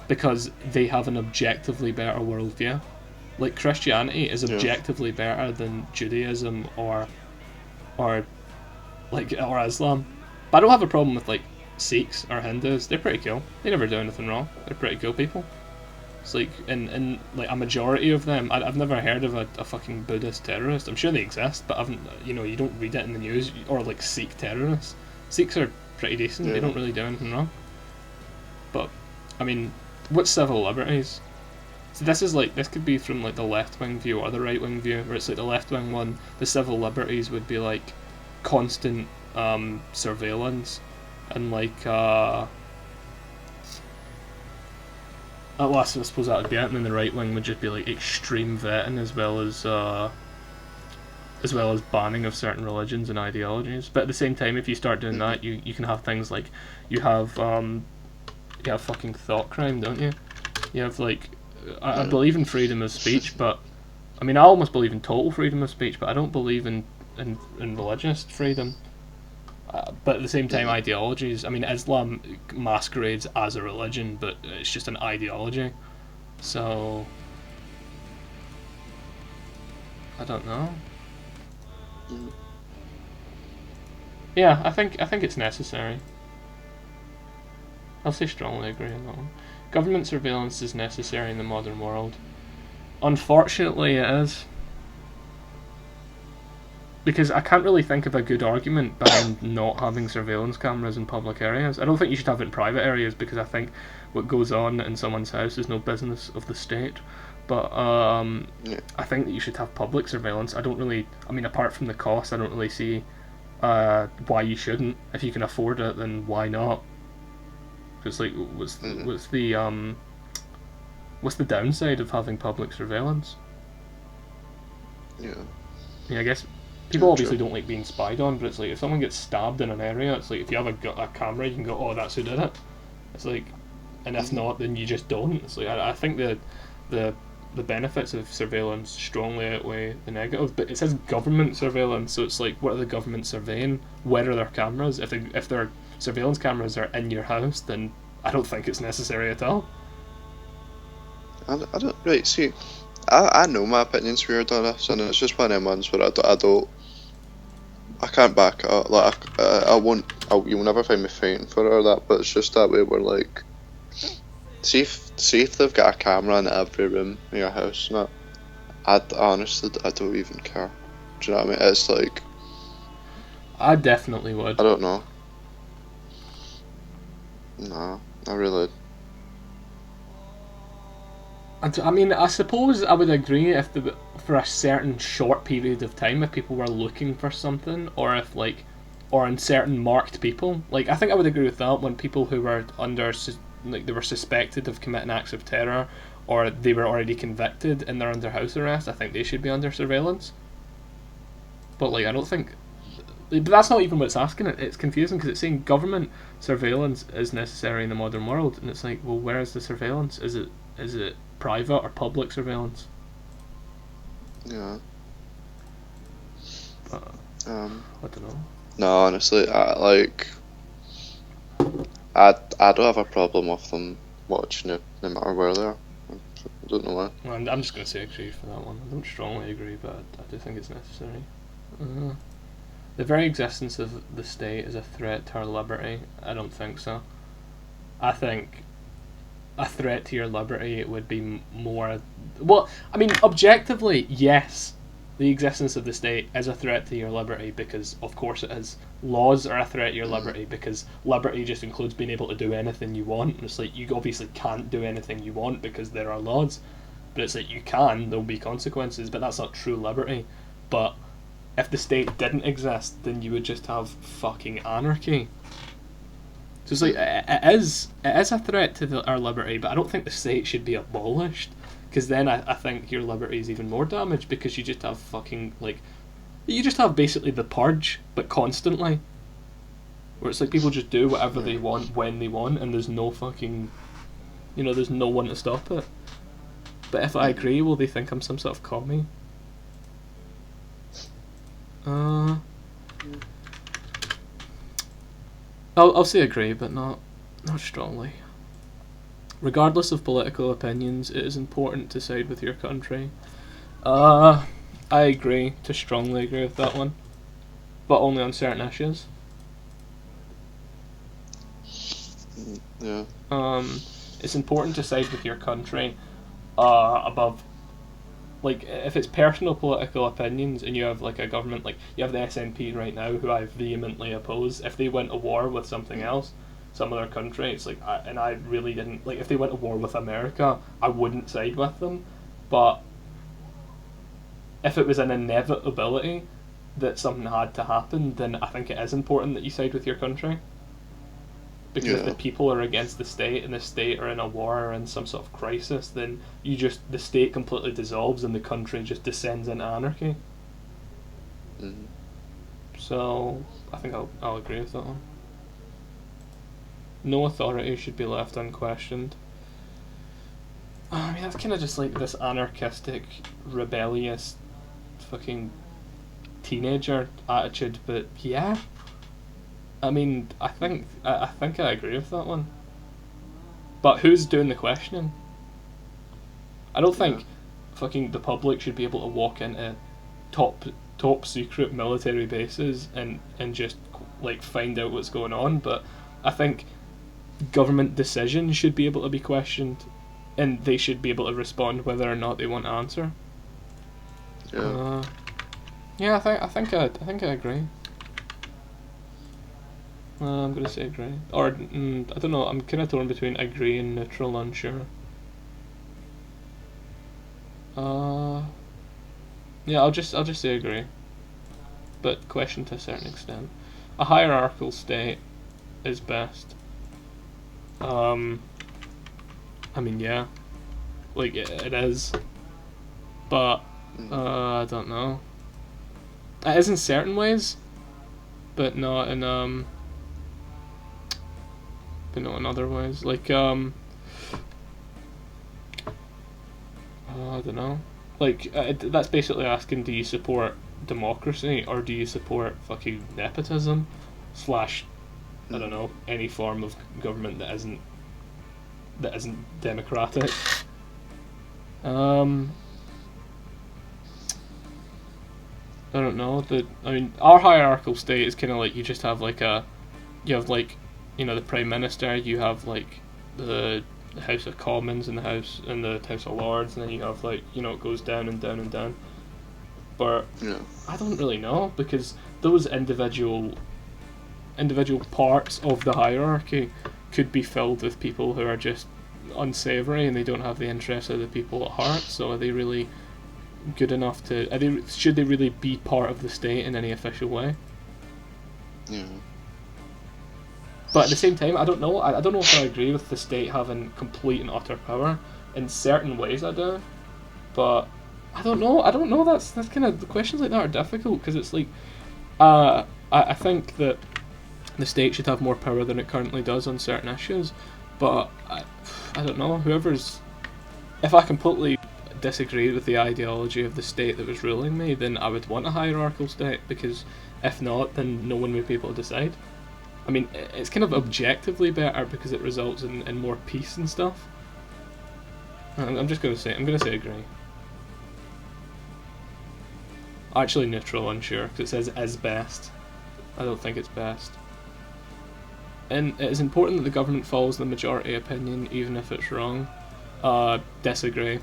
because they have an objectively better worldview. Like, Christianity is objectively better than Judaism or Islam. But I don't have a problem with, like, Sikhs or Hindus. They're pretty cool. They never do anything wrong. They're pretty cool people. It's like, in like a majority of them, I've never heard of a fucking Buddhist terrorist. I'm sure they exist, but you don't read it in the news, or like Sikh terrorists. Sikhs are pretty decent, they don't really do anything wrong. But, I mean, what's civil liberties? So this could be from like the left-wing view or the right-wing view, where it's like the left-wing one, the civil liberties would be like constant surveillance and like well, I suppose that would be it, and then the right wing would just be like extreme vetting as well as banning of certain religions and ideologies. But at the same time, if you start doing that, you can have things like you have fucking thought crime, don't you? You have like I believe in freedom of speech, but I mean I almost believe in total freedom of speech, but I don't believe in religious freedom. But at the same time, ideologies. I mean, Islam masquerades as a religion, but it's just an ideology. So I don't know. Yeah, I think it's necessary. I'll say strongly agree on that one. Government surveillance is necessary in the modern world. Unfortunately, it is. Because I can't really think of a good argument behind not having surveillance cameras in public areas. I don't think you should have it in private areas, because I think what goes on in someone's house is no business of the state. But
Yeah.
I think that you should have public surveillance. I don't really. I mean, apart from the cost, I don't really see why you shouldn't. If you can afford it, then why not? Because like, what's the downside of having public surveillance?
Yeah.
I guess people
Yeah,
obviously
true.
don't like being spied on, but it's like if someone gets stabbed in an area, it's like if you have a camera, you can go, oh, that's who did it. It's like, and if
Mhm.
not, then you just don't. It's like I think the the benefits of surveillance strongly outweigh the negative. But it says government surveillance, so it's like, what are the government surveying? Where are their cameras? If their surveillance cameras are in your house, then I don't think it's necessary at all.
I don't right. See, I know my opinion's weird on this, and it's just one of them ones where I can't back it up. Like I won't. You'll never find me fighting for it or that. But it's just that way. Where like, see if they've got a camera in every room in your house. No, I honestly I don't even care. Do you know what I mean? It's like
I definitely would.
I don't know. No, I really.
I mean, I suppose I would agree if for a certain short period of time, if people were looking for something, or if like, or in certain marked people, like I think I would agree with that when people who were like they were suspected of committing acts of terror, or they were already convicted and they're under house arrest. I think they should be under surveillance. But like, I don't think. But that's not even what it's asking. It's confusing because it's saying government surveillance is necessary in the modern world, and it's like, well, where is the surveillance? Is it private or public surveillance?
Yeah.
But I don't know.
No, honestly, I don't have a problem with them watching it, no matter where they are. I don't know why.
Well, I'm just going to say agree for that one. I don't strongly agree, but I do think it's necessary. Uh, the very existence of the state is a threat to our liberty. I don't think so. I think a threat to your liberty would be more. Well, I mean, objectively, yes, the existence of the state is a threat to your liberty because, of course, it is. Laws are a threat to your liberty because liberty just includes being able to do anything you want. And it's like you obviously can't do anything you want because there are laws, but it's like you can. There'll be consequences, but that's not true liberty. But if the state didn't exist, then you would just have fucking anarchy. So it's like it is a threat to our liberty, but I don't think the state should be abolished, because then I think your liberty is even more damaged because you just have fucking like you just have basically the purge, but constantly, where it's like people just do whatever they want when they want, and there's no fucking there's no one to stop it. But if I agree, will they think I'm some sort of commie? I'll say agree, but not strongly. Regardless of political opinions, it is important to side with your country. I agree, to strongly agree with that one, but only on certain issues.
Yeah.
It's important to side with your country above, like, if it's personal political opinions and you have like a government, like you have the SNP right now, who I vehemently oppose. If they went to war with something else, some other country, it's like, I really didn't like. If they went to war with America, I wouldn't side with them. But if it was an inevitability that something had to happen, then I think it is important that you side with your country. Because if the people are against the state and the state are in a war or in some sort of crisis, then the state completely dissolves and the country just descends into anarchy.
Mm-hmm.
So I think I'll agree with that one. No authority should be left unquestioned. I mean, that's kind of just like this anarchistic, rebellious, fucking teenager attitude. But yeah, I mean, I think I agree with that one. But who's doing the questioning? I don't think fucking the public should be able to walk into top secret military bases and just like find out what's going on. But I think government decisions should be able to be questioned, and they should be able to respond whether or not they want to answer.
Yeah.
Yeah, I think I agree. I'm gonna say agree, or I don't know. I'm kind of torn between agree and neutral, unsure. Yeah, I'll just say agree, but question to a certain extent. A hierarchical state is best. I mean, yeah, like it is, but I don't know. It is in certain ways, but not in other ways. Like I don't know. Like that's basically asking, do you support democracy or do you support fucking nepotism, slash, I don't know, any form of government that isn't democratic. I don't know. I mean, our hierarchical state is kind of like you just have like you have like, the Prime Minister, you have like the House of Commons and the House of Lords, and then you have like, it goes down and down and down. But
Yeah.
I don't really know, because those individual parts of the hierarchy could be filled with people who are just unsavoury and they don't have the interests of the people at heart. So are they really good enough to? Should they really be part of the state in any official way?
Yeah.
But at the same time, I don't know. I don't know if I agree with the state having complete and utter power. In certain ways, I do. But I don't know. That's kind of, the questions like that are difficult, because it's like, I think that the state should have more power than it currently does on certain issues. But I don't know. If I completely disagree with the ideology of the state that was ruling me, then I would want a hierarchical state, because if not, then no one would be able to decide. I mean, it's kind of objectively better because it results in more peace and stuff. I'm going to say agree. Actually neutral, unsure, because it says is best. I don't think it's best. And it is important that the government follows the majority opinion, even if it's wrong. Disagree.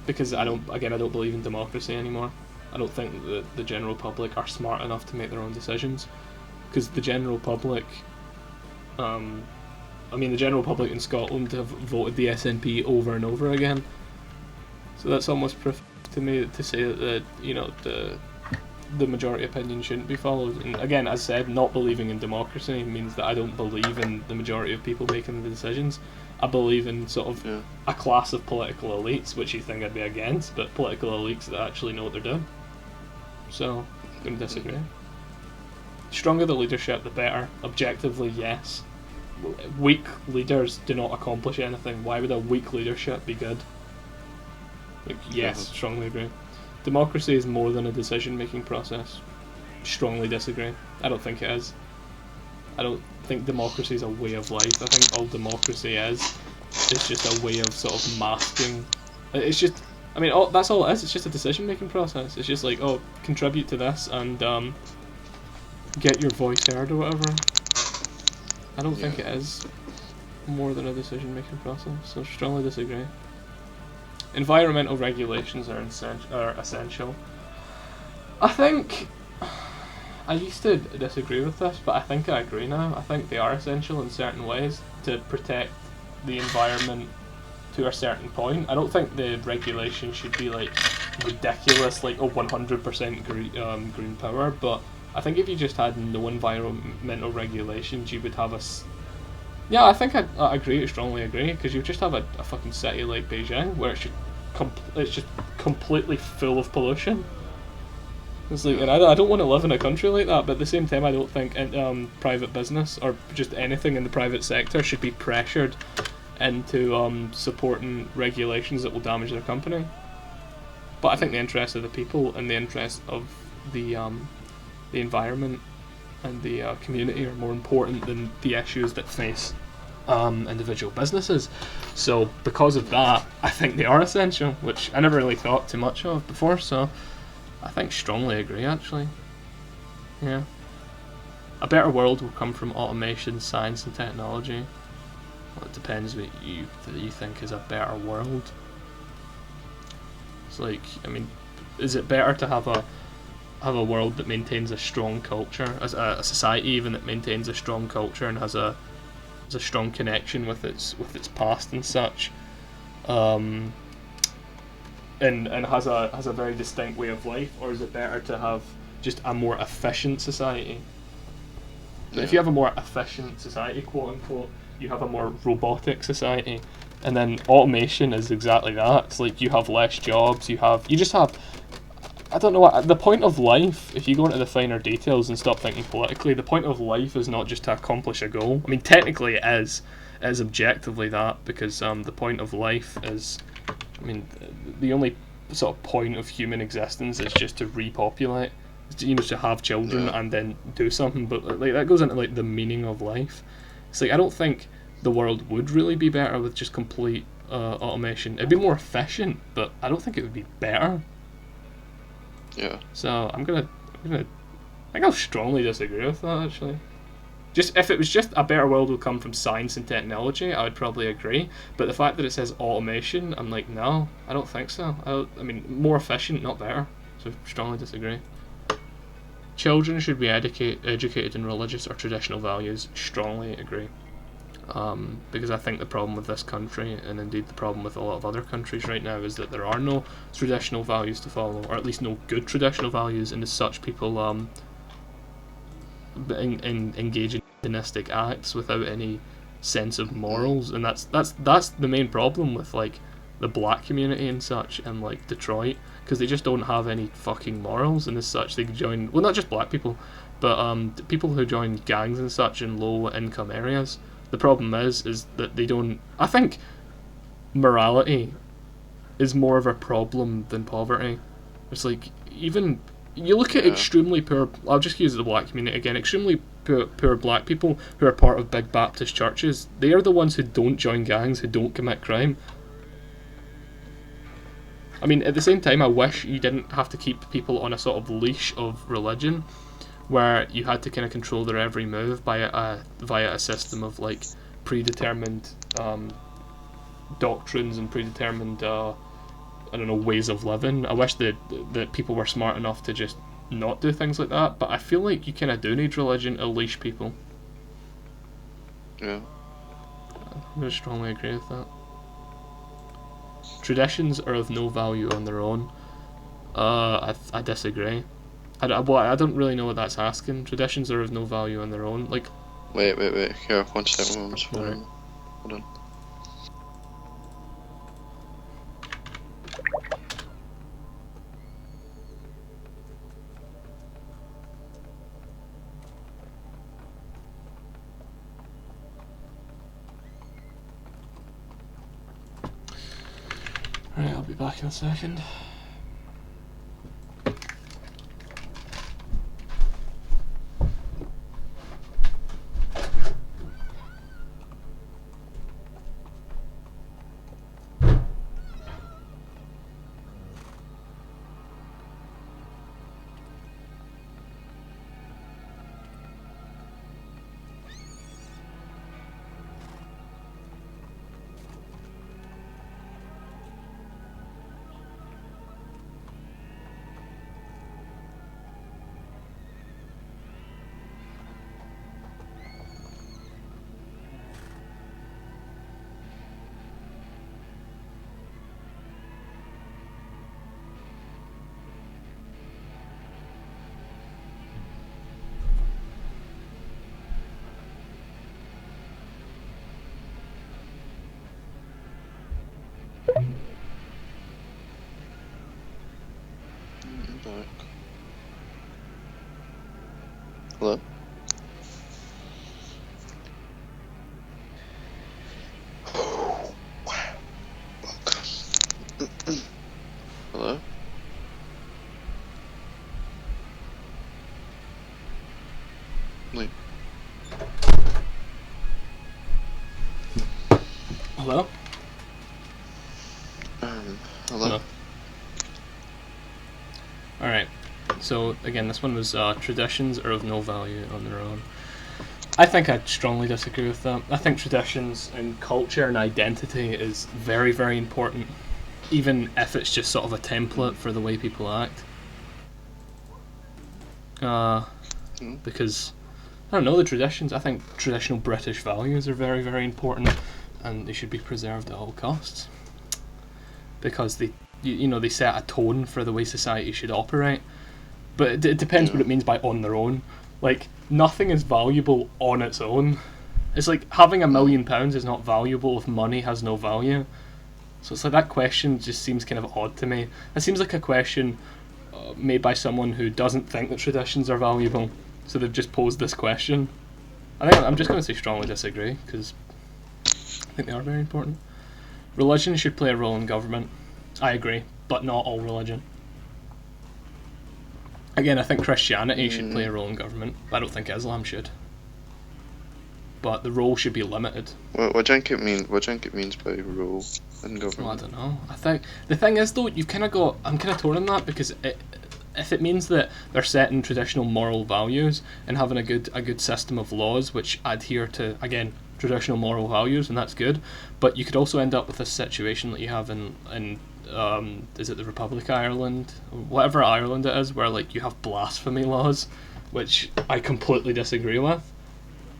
Because I don't believe in democracy anymore. I don't think that the general public are smart enough to make their own decisions. Because the general public, the general public in Scotland have voted the SNP over and over again. So that's almost proof to me to say that the majority opinion shouldn't be followed. And again, as I said, not believing in democracy means that I don't believe in the majority of people making the decisions. I believe in sort of a class of political elites, which you think I'd be against, but political elites that actually know what they're doing. So, I'm going to disagree. Stronger the leadership, the better. Objectively, yes. Weak leaders do not accomplish anything. Why would a weak leadership be good? Yes, strongly agree. Democracy is more than a decision-making process. Strongly disagree. I don't think it is. I don't think democracy is a way of life. I think all democracy is just a way of sort of masking. It's just, that's all it is. It's just a decision-making process. It's just like, contribute to this and get your voice heard or whatever. I don't think it is more than a decision-making process, so strongly disagree. Environmental regulations are essential. I think I used to disagree with this, but I think I agree now. I think they are essential in certain ways to protect the environment to a certain point. I don't think the regulation should be like ridiculous, like 100% green power, but I think if you just had no environmental regulations, you would have yeah, I think I agree, strongly agree, because you just have a fucking city like Beijing where it's just completely full of pollution. It's like, and I don't want to live in a country like that, but at the same time, I don't think private business or just anything in the private sector should be pressured into supporting regulations that will damage their company. But I think the interests of the people and the interests of the environment and the community are more important than the issues that face individual businesses. So because of that, I think they are essential, which I never really thought too much of before, so I think strongly agree, actually. Yeah. A better world will come from automation, science and technology. Well, it depends what you think is a better world. It's like, is it better to have a world that maintains a strong culture, as a society even that maintains a strong culture and has a strong connection with its past and such, and has a very distinct way of life, or is it better to have just a more efficient society?
Yeah.
If you have a more efficient society, quote unquote, you have a more robotic society, and then automation is exactly that. It's like you have less jobs, you just have, I don't know what the point of life. If you go into the finer details and stop thinking politically, the point of life is not just to accomplish a goal. I mean, technically it is objectively that, because the point of life is, I mean, the only sort of point of human existence is just to repopulate, to have children and then do something. But like that goes into like the meaning of life. It's like I don't think the world would really be better with just complete automation. It'd be more efficient, but I don't think it would be better.
Yeah.
So I think I'll strongly disagree with that, actually. Just if it was just a better world will come from science and technology, I would probably agree. But the fact that it says automation, I'm like, no, I don't think so. I mean, more efficient, not better. So I strongly disagree. Children should be educated in religious or traditional values. Strongly agree. Because I think the problem with this country, and indeed the problem with a lot of other countries right now, is that there are no traditional values to follow, or at least no good traditional values, and as such people engage in hedonistic acts without any sense of morals, and that's the main problem with like the black community and such, and like Detroit, because they just don't have any fucking morals, and as such they join, well, not just black people, but people who join gangs and such in low income areas. The problem is that they don't. I think morality is more of a problem than poverty. It's like, even you look at extremely poor. I'll just use the black community again. Extremely poor black people who are part of big Baptist churches. They are the ones who don't join gangs, who don't commit crime. I mean, at the same time, I wish you didn't have to keep people on a sort of leash of religion, where you had to kind of control their every move via a system of like predetermined doctrines and predetermined ways of living. I wish that people were smart enough to just not do things like that, but I feel like you kind of do need religion to leash people.
Yeah.
I would strongly agree with that. Traditions are of no value on their own. I disagree. I don't really know what that's asking. Traditions are of no value on their own. Like,
Wait. Here, 1 second. I'm just
Alright.
Hold on.
Right, I'll be back in a second.
Back. Hello? Hello? Wait.
Hello?
Hello?
Alright, so again, this one was traditions are of no value on their own. I think I'd strongly disagree with that. I think traditions and culture and identity is very, very important, even if it's just sort of a template for the way people act. Because, I don't know, the traditions, I think traditional British values are very, very important, and they should be preserved at all costs. Because they you know, they set a tone for the way society should operate. But it depends what it means by on their own. Like, nothing is valuable on its own. It's like having £1 million is not valuable if money has no value. So it's like that question just seems kind of odd to me. It seems like a question made by someone who doesn't think that traditions are valuable. So they've just posed this question. I'm just going to say strongly disagree, because I think they are very important. Religion should play a role in government. I agree, but not all religion. Again, I think Christianity should play a role in government, but I don't think Islam should. But the role should be limited.
What do you think it means by role in government?
Well, I don't know. I think the thing is, though, you've kind of got. I'm kind of torn on that, because if it means that they're setting traditional moral values and having a good system of laws which adhere to, again, traditional moral values, and that's good. But you could also end up with a situation that you have in is it the Republic of Ireland, whatever Ireland it is, where like you have blasphemy laws, which I completely disagree with.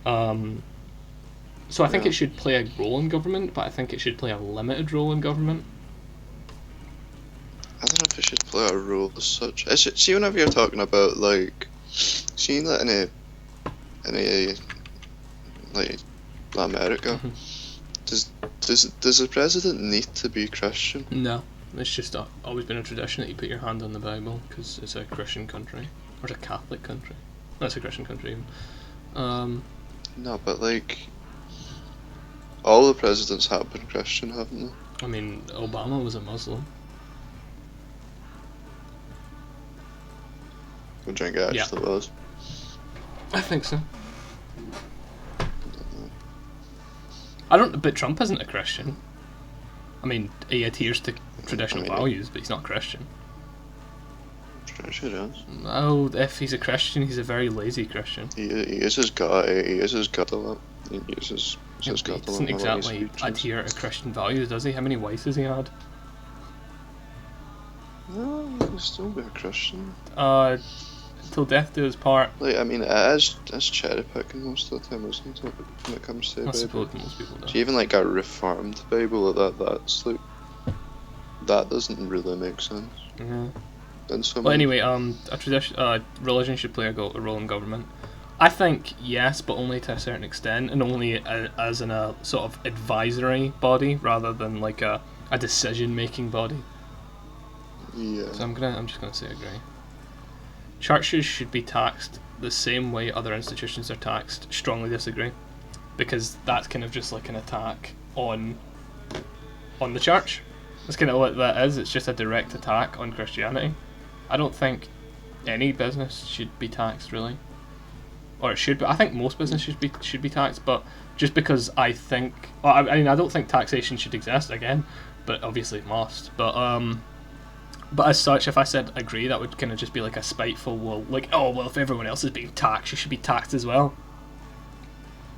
So I think it should play a role in government, but I think it should play a limited role in government.
I don't know if it should play a role as such. See, whenever you're talking about like, seeing that in a like America, does the president need to be Christian?
No, it's just always been a tradition that you put your hand on the Bible, because it's a Christian country, or it's a Catholic country. No, it's a Christian country even.
No, but like, all the presidents have been Christian, haven't they?
I mean, Obama was a Muslim.
Would you think it actually was?
I think so. But Trump isn't a Christian. I mean, he adheres to traditional values, but he's not Christian.
I'm sure he is.
No, if he's a Christian, he's a very lazy Christian.
He uses God. He uses God a lot. He uses
He
God a lot.
doesn't exactly adhere to Christian values, does he? How many wives has he had?
No, he can still be a Christian.
Till death do us part.
Like, I mean, it's cherry picking most of the time, isn't it? When it comes to the
I
Bible.
suppose most people do.
So even like a reformed Bible, that's like, that doesn't really make sense.
Well, anyway, religion should play a role in government. I think yes, but only to a certain extent, and only as in a sort of advisory body rather than like a decision-making body.
Yeah.
So I'm just gonna say agree. Churches should be taxed the same way other institutions are taxed. Strongly disagree, because that's kind of just like an attack on the church. That's kind of what that is. It's just a direct attack on Christianity. I don't think any business should be taxed, really, or it should be. I think most businesses should be taxed, but just because I think, well, I mean, I don't think taxation should exist again, but obviously it must. But as such, if I said agree, that would kind of just be like a spiteful, well, if everyone else is being taxed, you should be taxed as well.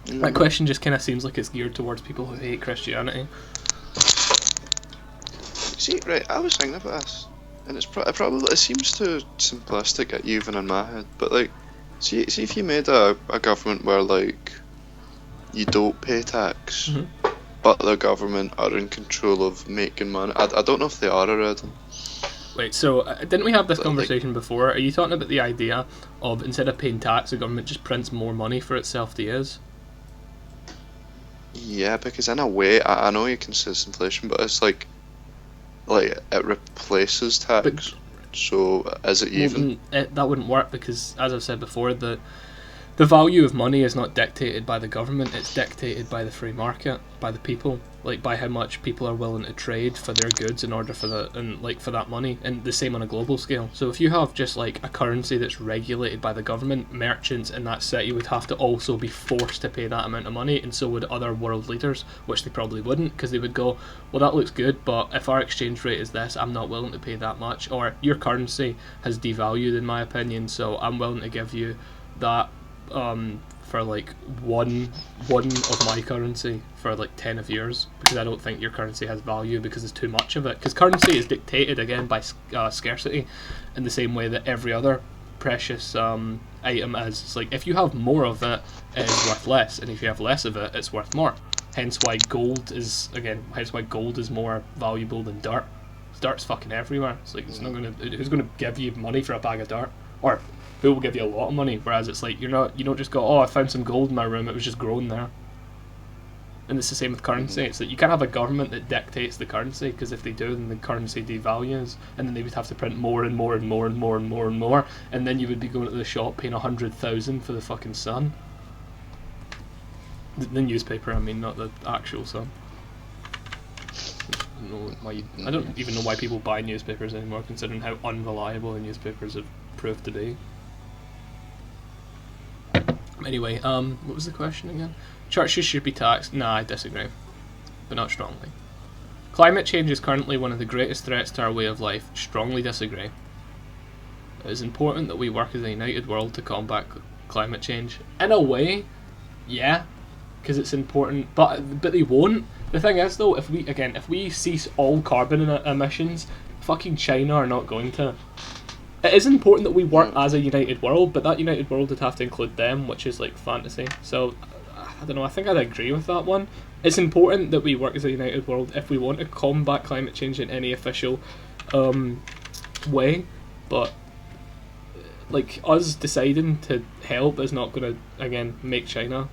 That question just kind of seems like it's geared towards people who hate Christianity.
See, right, I was thinking of this, and it seems too simplistic even in my head, but like, see if you made a government where like, you don't pay tax, but the government are in control of making money. I don't know if they are already.
Wait, so didn't we have this conversation before? Are you talking about the idea of instead of paying tax, the government just prints more money for itself to use?
Yeah, because in a way, I know you can say it's inflation, but it's like it replaces tax. So is it even?
That wouldn't work, because, as I've said before, the value of money is not dictated by the government, it's dictated by the free market, by the people, like by how much people are willing to trade for their goods in order for that money, and the same on a global scale. So if you have just like a currency that's regulated by the government, merchants in that city would have to also be forced to pay that amount of money, and so would other world leaders, which they probably wouldn't, because they would go, well, that looks good, but if our exchange rate is this, I'm not willing to pay that much, or your currency has devalued in my opinion, so I'm willing to give you that for like one of my currency for like 10 of yours, because I don't think your currency has value because there's too much of it, because currency is dictated again by scarcity in the same way that every other precious item is. It's like if you have more of it, it is worth less, and if you have less of it, it's worth more. Hence why gold is more valuable than dirt. Dirt's fucking everywhere. It's like, it's not gonna. Who's gonna give you money for a bag of dirt? Or who will give you a lot of money? Whereas it's like, you don't just go, oh, I found some gold in my room. It was just grown there. And it's the same with currency. It's like, you can't have a government that dictates the currency, because if they do, then the currency devalues, and then they would have to print more and more and more and more and more and more, and then you would be going to the shop paying 100,000 for the fucking Sun. The newspaper, I mean, not the actual Sun. I don't even know why people buy newspapers anymore, considering how unreliable the newspapers have proved to be. Anyway, what was the question again? Churches should be taxed. Nah, I disagree, but not strongly. Climate change is currently one of the greatest threats to our way of life. Strongly disagree. It is important that we work as a united world to combat climate change. In a way, yeah, because it's important, but they won't. The thing is, though, if we cease all carbon emissions, fucking China are not going to. It is important that we work as a united world, but that united world would have to include them, which is like fantasy. So, I don't know, I think I'd agree with that one. It's important that we work as a united world if we want to combat climate change in any official way, but like, us deciding to help is not going to, again, make China.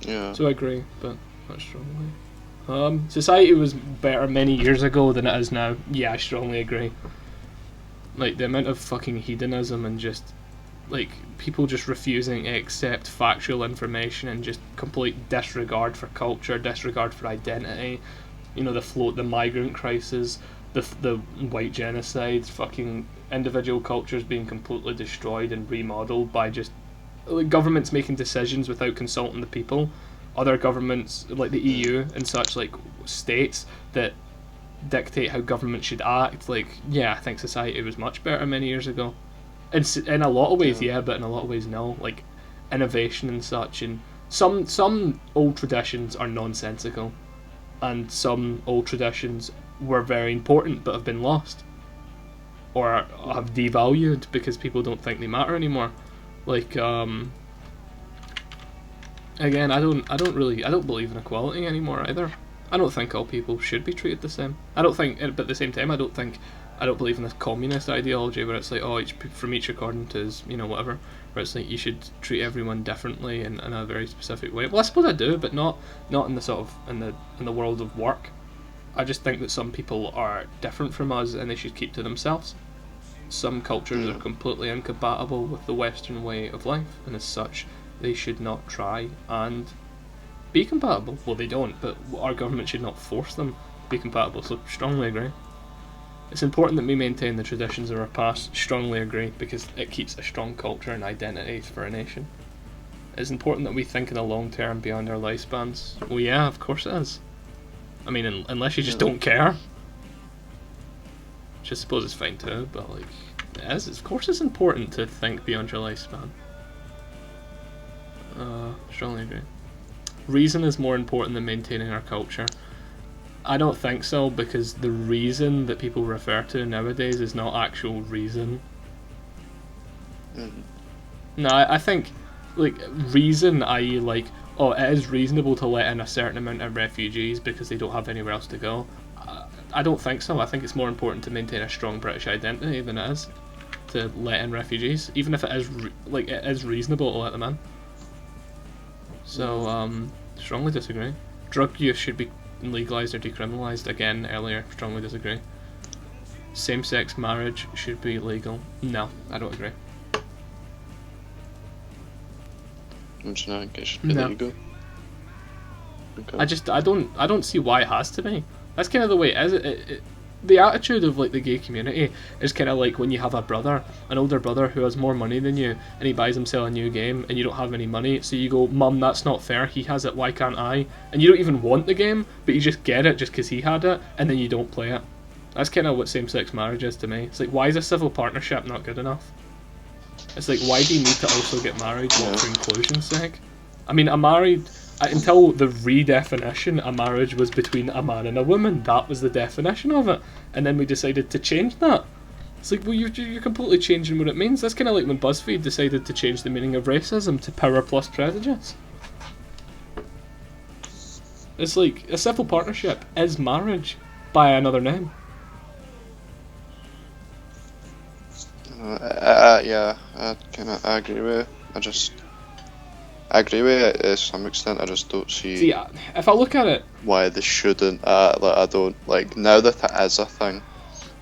Yeah.
So I agree, but not strongly. Society was better many years ago than it is now. Yeah, I strongly agree. Like, the amount of fucking hedonism and just, like, people just refusing to accept factual information and just complete disregard for culture, disregard for identity. You know, the migrant crisis, the white genocide, fucking individual cultures being completely destroyed and remodeled by just like, governments making decisions without consulting the people. Other governments, like the EU and such, like states that dictate how government should act. Like, yeah, I think society was much better many years ago. In a lot of ways, yeah, but in a lot of ways, no. Like, innovation and such, and some old traditions are nonsensical, and some old traditions were very important but have been lost, or have devalued because people don't think they matter anymore. Like, again, I don't believe in equality anymore either. I don't think all people should be treated the same. But at the same time, I don't believe in this communist ideology where it's like, oh, each according to his, whatever. Where it's like you should treat everyone differently in a very specific way. Well, I suppose I do, but not in the sort of in the world of work. I just think that some people are different from us and they should keep to themselves. Some cultures are completely incompatible with the Western way of life, and as such, they should not try and be compatible. Well, they don't, but our government should not force them to be compatible, so strongly agree. It's important that we maintain the traditions of our past, strongly agree, because it keeps a strong culture and identity for a nation. It's important that we think in the long term beyond our lifespans. Well, yeah, of course it is. I mean, unless you just don't care. Which I suppose is fine too, but like, of course it's important to think beyond your lifespan. Strongly agree. Reason is more important than maintaining our culture. I don't think so, because the reason that people refer to nowadays is not actual reason. No, I think, like, reason, i.e. like, oh, it is reasonable to let in a certain amount of refugees because they don't have anywhere else to go. I don't think so. I think it's more important to maintain a strong British identity than it is to let in refugees, even if it is reasonable to let them in. So, strongly disagree. Drug use should be legalised or decriminalised. Again, earlier, strongly disagree. Same-sex marriage should be legal. No, I don't agree.
I think it should be legal.
Okay. I don't see why it has to be. That's kind of the way it is. The attitude of like the gay community is kind of like when you have an older brother who has more money than you, and he buys himself a new game, and you don't have any money, so you go, Mum, that's not fair, he has it, why can't I? And you don't even want the game, but you just get it just because he had it, and then you don't play it. That's kind of what same-sex marriage is to me. It's like, why is a civil partnership not good enough? It's like, why do you need to also get married for inclusion's sake? I mean, until the redefinition, a marriage was between a man and a woman. That was the definition of it. And then we decided to change that. It's like, well, you're completely changing what it means. That's kind of like when BuzzFeed decided to change the meaning of racism to power plus prejudice. It's like, a civil partnership is marriage by another name.
Yeah, I agree with it. I agree with it to some extent. I just don't see
if I look at it,
why they shouldn't. I don't like now that it is a thing.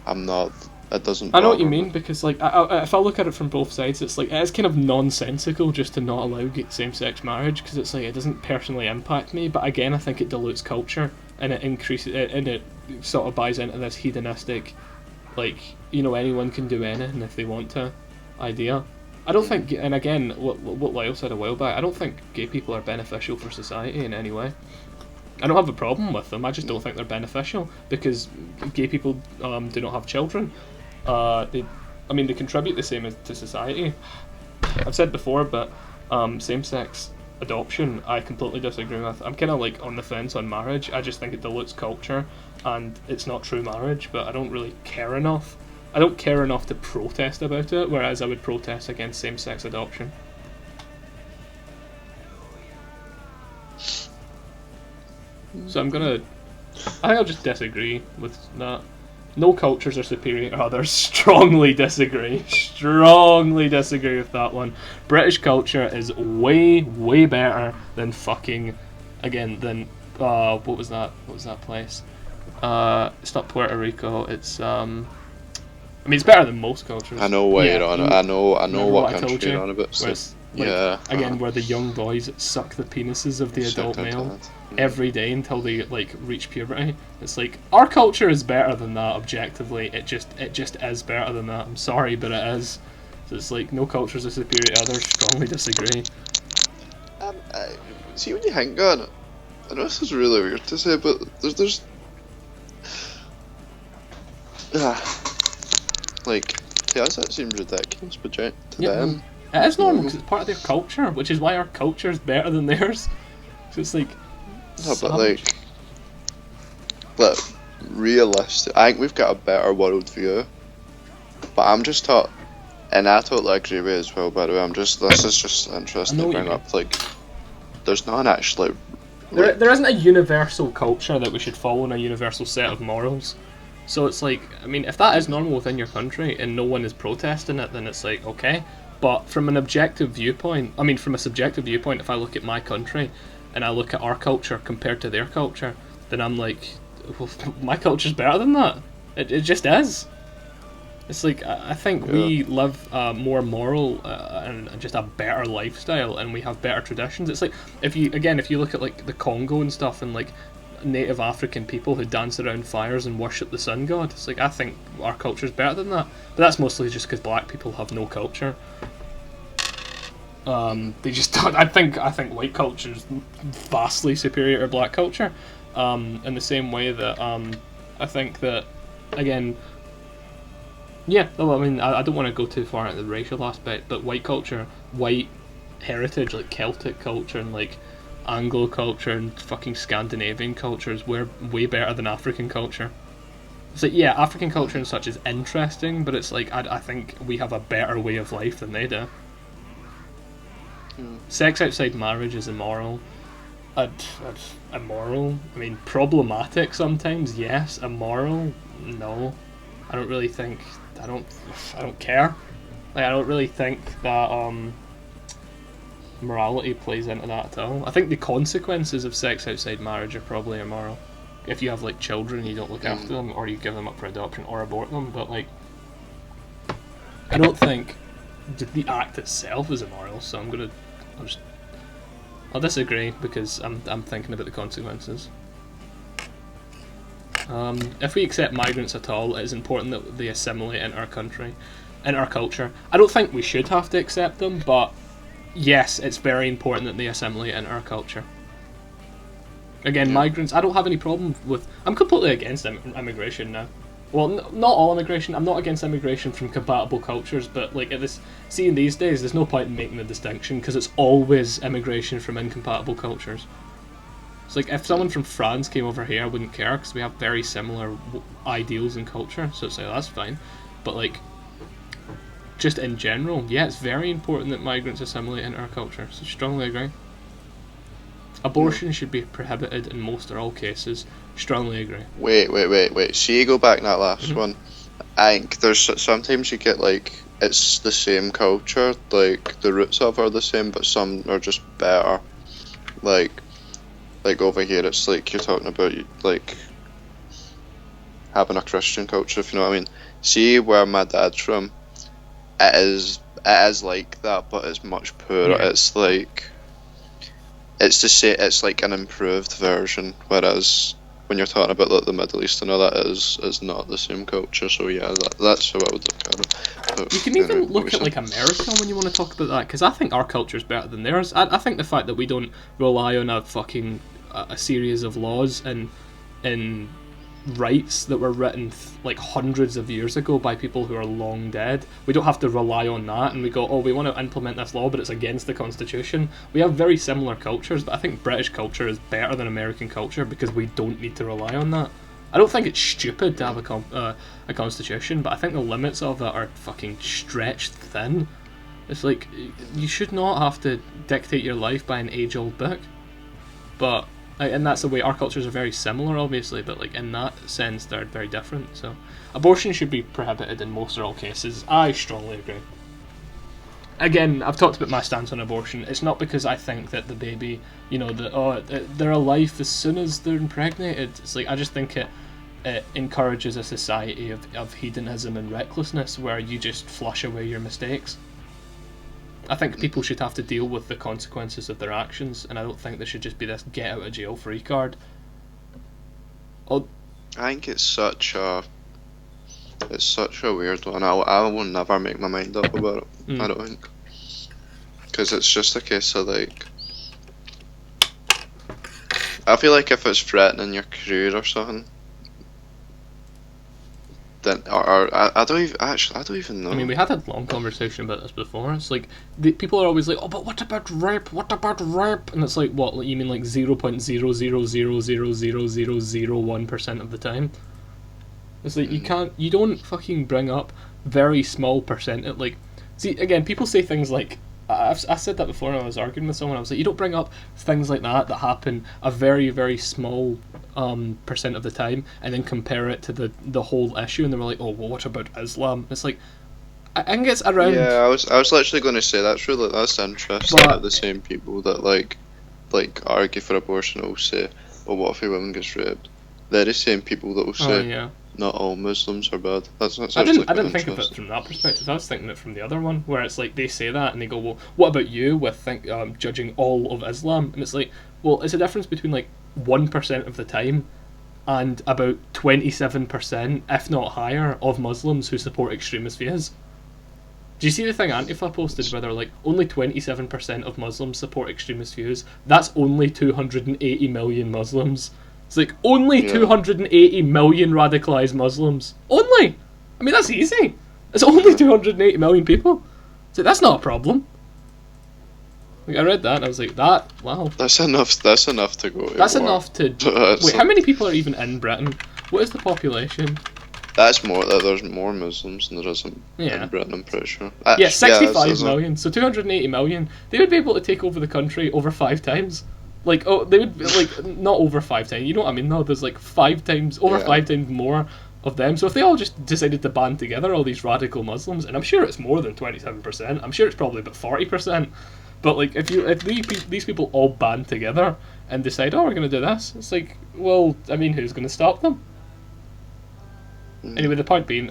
I'm not. It doesn't.
I know what you
bother
mean,
me.
because like if I look at it from both sides, it's like it's kind of nonsensical just to not allow same-sex marriage, because it's like it doesn't personally impact me, but again I think it dilutes culture and it increases and it sort of buys into this hedonistic, like, you know, anyone can do anything if they want to idea. I don't think, and again, what Lyle said a while back, I don't think gay people are beneficial for society in any way. I don't have a problem with them. I just don't think they're beneficial, because gay people do not have children. They contribute the same as to society. I've said before, but same-sex adoption, I completely disagree with. I'm kind of like on the fence on marriage. I just think it dilutes culture, and it's not true marriage. But I don't really care enough. I don't care enough to protest about it, whereas I would protest against same-sex adoption. So I think I'll just disagree with that. No cultures are superior to others. Strongly disagree. Strongly disagree with that one. British culture is way, way better than fucking, again, than, what was that place? It's not Puerto Rico, it's, it's better than most cultures.
I know what you're on. I know what country you're on about. So,
again, where the young boys suck the penises of the adult male every day until they like reach puberty. It's like our culture is better than that objectively. It just is better than that. I'm sorry, but it is. So it's like no cultures are superior to others. Strongly disagree.
See, when you think on it, I know this is really weird to say, but there's like, to us that seems ridiculous, but to them,
it is normal because it's part of their culture, which is why our culture is better than theirs. So it's like,
no, but realistic. I think we've got a better worldview. But I'm just taught, and I totally agree with it as well. By the way, this is just interesting to bring up. Like, there's not actually.
There isn't a universal culture that we should follow in a universal set of morals. So it's like, if that is normal within your country and no one is protesting it, then it's like, okay. But from an objective viewpoint, from a subjective viewpoint, if I look at my country and I look at our culture compared to their culture, then I'm like, well, my culture's better than that. It just is. It's like, I think we live a more moral and just a better lifestyle, and we have better traditions. It's like, if you look at like the Congo and stuff, and like native African people who dance around fires and worship the sun god, it's like, I think our culture's better than that. But that's mostly just because black people have no culture. They just don't. I think white culture is vastly superior to black culture. In the same way that I think that, again, I don't want to go too far into the racial aspect, but white culture, white heritage, like Celtic culture and like Anglo culture and fucking Scandinavian cultures, we're way better than African culture. It's like, African culture and such is interesting, but it's like, I think we have a better way of life than they do. Sex outside marriage is immoral. Immoral? Problematic sometimes, yes. Immoral? No. I don't really think... I don't care. Like, I don't really think that morality plays into that at all. I think the consequences of sex outside marriage are probably immoral. If you have like children, you don't look after them, or you give them up for adoption, or abort them. But like, I don't think the act itself is immoral. So I'll disagree because I'm thinking about the consequences. If we accept migrants at all, it is important that they assimilate in our country, in our culture. I don't think we should have to accept them, but yes, it's very important that they assimilate in our culture. Again, migrants, I don't have any problem with... I'm completely against immigration now. Well, not all immigration. I'm not against immigration from compatible cultures, but like seeing these days, there's no point in making the distinction because it's always immigration from incompatible cultures. It's like, if someone from France came over here, I wouldn't care because we have very similar ideals and culture, so it's like, that's fine. But like, just in general, it's very important that migrants assimilate into our culture, so strongly agree. Abortion should be prohibited in most or all cases. Strongly agree.
Wait. See, you go back to that last one. I think there's sometimes you get like it's the same culture, like the roots of it are the same, but some are just better. Like over here, it's like you're talking about like having a Christian culture, if you know what I mean. See where my dad's from, it is like that, but it's much poorer.
Yeah.
It's like it's the same. It's like an improved version. Whereas when you're talking about like the Middle East and all that, is not the same culture. So yeah, that's how I would look at it. But,
You can even
anyway,
look at like America when you want to talk about that, because I think our culture is better than theirs. I think the fact that we don't rely on a series of laws and rights that were written like hundreds of years ago by people who are long dead. We don't have to rely on that, and we go, oh, we want to implement this law, but it's against the Constitution. We have very similar cultures, but I think British culture is better than American culture because we don't need to rely on that. I don't think it's stupid to have a constitution, but I think the limits of it are fucking stretched thin. It's like, you should not have to dictate your life by an age-old book. But, and that's the way our cultures are very similar, obviously, but like in that sense, they're very different. So, abortion should be prohibited in most or all cases. I strongly agree. Again, I've talked about my stance on abortion. It's not because I think that the baby, they're alive as soon as they're impregnated. It's like, I just think it encourages a society of hedonism and recklessness where you just flush away your mistakes. I think people should have to deal with the consequences of their actions, and I don't think there should just be this get out of jail free card.
I think it's such a weird one. I will never make my mind up about it. I don't think, because it's just a case of like, I feel like if it's threatening your career or something, then I don't even know.
I mean, we had a long conversation about this before. It's like people are always like, "Oh, but what about rape? What about rape?" And it's like, what, you mean like 0.000000001% of the time? It's like you don't fucking bring up very small percent. Like, see, again, people say things like, I said that before when I was arguing with someone. I was like, you don't bring up things like that happen a very, very small percent of the time, and then compare it to the whole issue, and they were like, oh, well, what about Islam? It's like, I think it's around.
Yeah, I was literally going to say that's interesting. That the same people that like argue for abortion will say, well, what if a woman gets raped? They're the same people that will say, not all Muslims are bad. That's
I didn't think of it from that perspective. I was thinking it from the other one, where it's like they say that and they go, well, what about you with judging all of Islam? And it's like, well, it's a difference between like 1% of the time and about 27%, if not higher, of Muslims who support extremist views. Do you see the thing Antifa posted where they're like, only 27% of Muslims support extremist views? That's only 280 million Muslims. It's like, only 280 million radicalised Muslims. Only! I mean, that's easy. It's only 280 million people. It's like, that's not a problem. Like, I read that and I was like, wow.
That's enough to go to
That's
war.
enough to... Wait, how many people are even in Britain? What is the population?
That's more, there's more Muslims than there is in Britain, I'm pretty sure.
65 million. So 280 million. They would be able to take over the country over 5 times. Like, oh, they would, like, not over 5 times, you know what I mean? No, there's like 5 times more of them. So if they all just decided to band together, all these radical Muslims, and I'm sure it's more than 27%, I'm sure it's probably about 40%, but like, if these people all band together and decide, oh, we're going to do this, it's like, well, I mean, who's going to stop them? Anyway, the point being,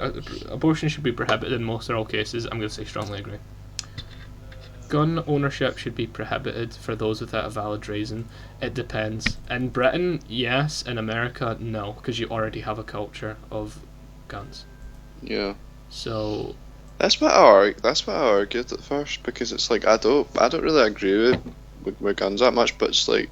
abortion should be prohibited in most or all cases. I'm going to say strongly agree. Gun ownership should be prohibited for those without a valid reason. It depends. In Britain, yes. In America, no, because you already have a culture of guns.
Yeah.
So.
That's what I argued at first, because it's like I don't really agree with guns that much, but it's like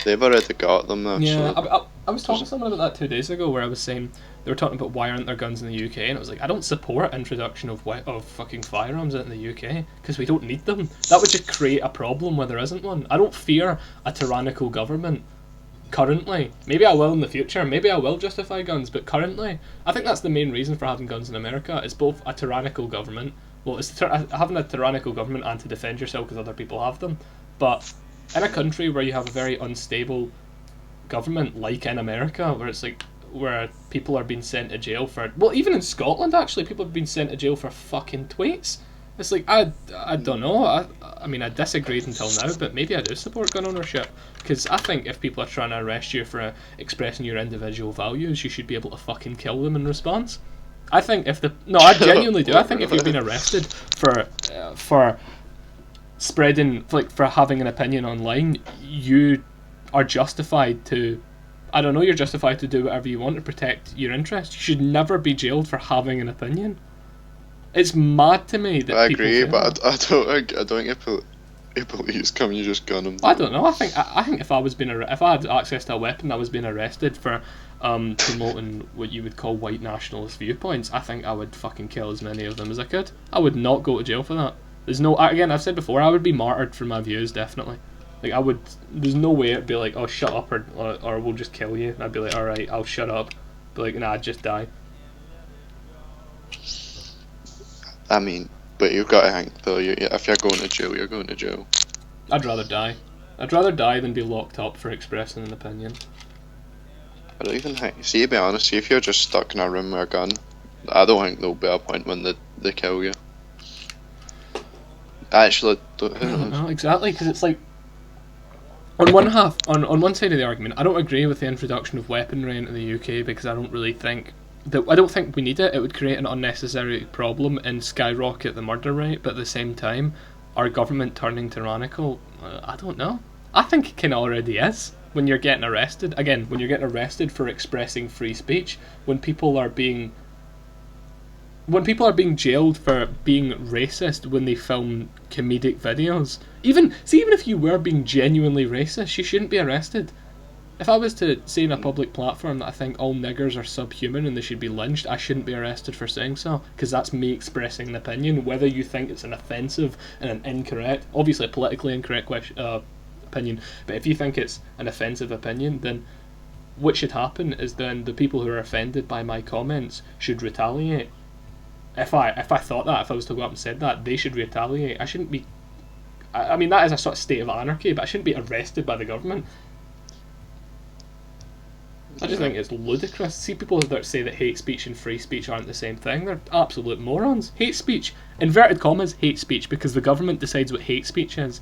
they've already got them now.
Yeah,
so
I was talking to someone about that 2 days ago, where I was saying they were talking about why aren't there guns in the UK, and it was like, I don't support introduction of fucking firearms in the UK because we don't need them. That would just create a problem where there isn't one. I don't fear a tyrannical government currently. Maybe I will in the future. Maybe I will justify guns, but currently, I think that's the main reason for having guns in America. It's both a tyrannical government. Well, it's having a tyrannical government and to defend yourself because other people have them. But in a country where you have a very unstable government, like in America, where it's like, where people are being sent to jail for, well, even in Scotland actually, people have been sent to jail for fucking tweets. It's like, I don't know. I mean, I disagreed until now, but maybe I do support gun ownership, because I think if people are trying to arrest you for expressing your individual values, you should be able to fucking kill them in response. I think if the no, I genuinely do. I think if you've been arrested for spreading, like, for having an opinion online, you are justified to, I don't know, you're justified to do whatever you want to protect your interests. You should never be jailed for having an opinion. It's mad to me that
I
people
agree,
say
but
that.
I don't get police come and you just gun them.
I don't know. I think if I was being if I had access to a weapon, I was being arrested for promoting what you would call white nationalist viewpoints, I think I would fucking kill as many of them as I could. I would not go to jail for that. There's no, again, I've said before, I would be martyred for my views, definitely. Like, I would, there's no way it'd be like, oh, shut up, or we'll just kill you. I'd be like, alright, I'll shut up. Be like, nah, just die.
I mean, but you've got to think though. If you're going to jail, you're going to jail.
I'd rather die. I'd rather die than be locked up for expressing an opinion.
I don't even think. See, to be honest, see if you're just stuck in a room with a gun, I don't think there'll be a point when they kill you. Actually, who knows?
No, exactly, because it's like, on one side of the argument, I don't agree with the introduction of weaponry into the UK, because I don't think we need it. It would create an unnecessary problem and skyrocket the murder rate, but at the same time, our government turning tyrannical, I don't know. I think it kind of already is. When you're getting arrested, again, when you're getting arrested for expressing free speech, when people are being jailed for being racist when they film comedic videos, even if you were being genuinely racist, you shouldn't be arrested. If I was to say in a public platform that I think all niggers are subhuman and they should be lynched, I shouldn't be arrested for saying so, because that's me expressing an opinion, whether you think it's an offensive and an incorrect, obviously a politically incorrect opinion, but if you think it's an offensive opinion, then what should happen is then the people who are offended by my comments should retaliate. If I thought that, if I was to go up and said that, they should retaliate. I shouldn't be, I mean, that is a sort of state of anarchy, but I shouldn't be arrested by the government. I just think it's ludicrous. See, people that say that hate speech and free speech aren't the same thing, they're absolute morons. Hate speech, inverted commas, hate speech, because the government decides what hate speech is.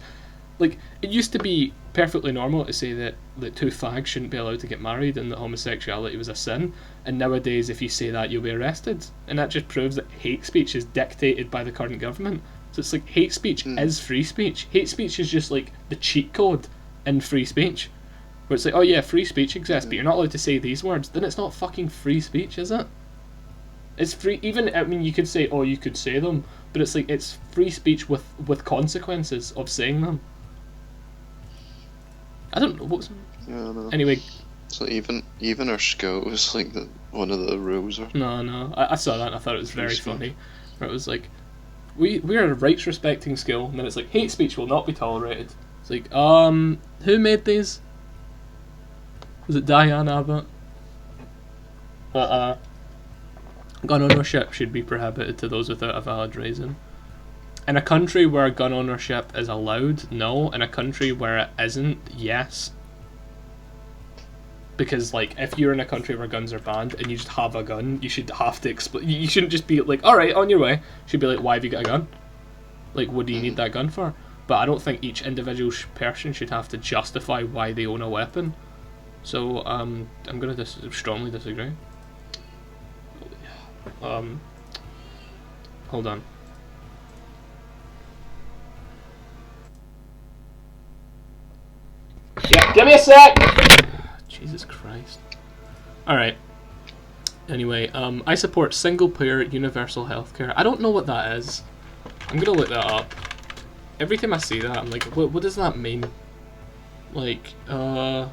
Like, it used to be perfectly normal to say that two fags shouldn't be allowed to get married and that homosexuality was a sin, and nowadays if you say that you'll be arrested, and that just proves that hate speech is dictated by the current government. So it's like, hate speech is free speech. Hate speech is just like the cheat code in free speech, where it's like, oh yeah, free speech exists, but you're not allowed to say these words. Then it's not fucking free speech, is it? It's free, even, I mean, you could say, oh, you could say them, but it's like, it's free speech with consequences of saying them. I don't know what's.
Yeah, I know.
Anyway.
So even our school was like one of the rules. Or...
No, I saw that and I thought it was very funny. Where it was like, we're a rights respecting school, and then it's like, hate speech will not be tolerated. It's like, who made these? Was it Diane Abbott? Gun ownership should be prohibited to those without a valid reason. In a country where gun ownership is allowed, no. In a country where it isn't, yes. Because, like, if you're in a country where guns are banned and you just have a gun, you should have to you shouldn't just be like, alright, on your way. You should be like, why have you got a gun? Like, what do you need that gun for? But I don't think each individual person should have to justify why they own a weapon. So, I'm going to strongly disagree. Hold on. Yeah, give me a sec! Jesus Christ. Alright. Anyway, I support single-payer universal healthcare. I don't know what that is. I'm gonna look that up. Every time I see that, I'm like, what does that mean? Like, the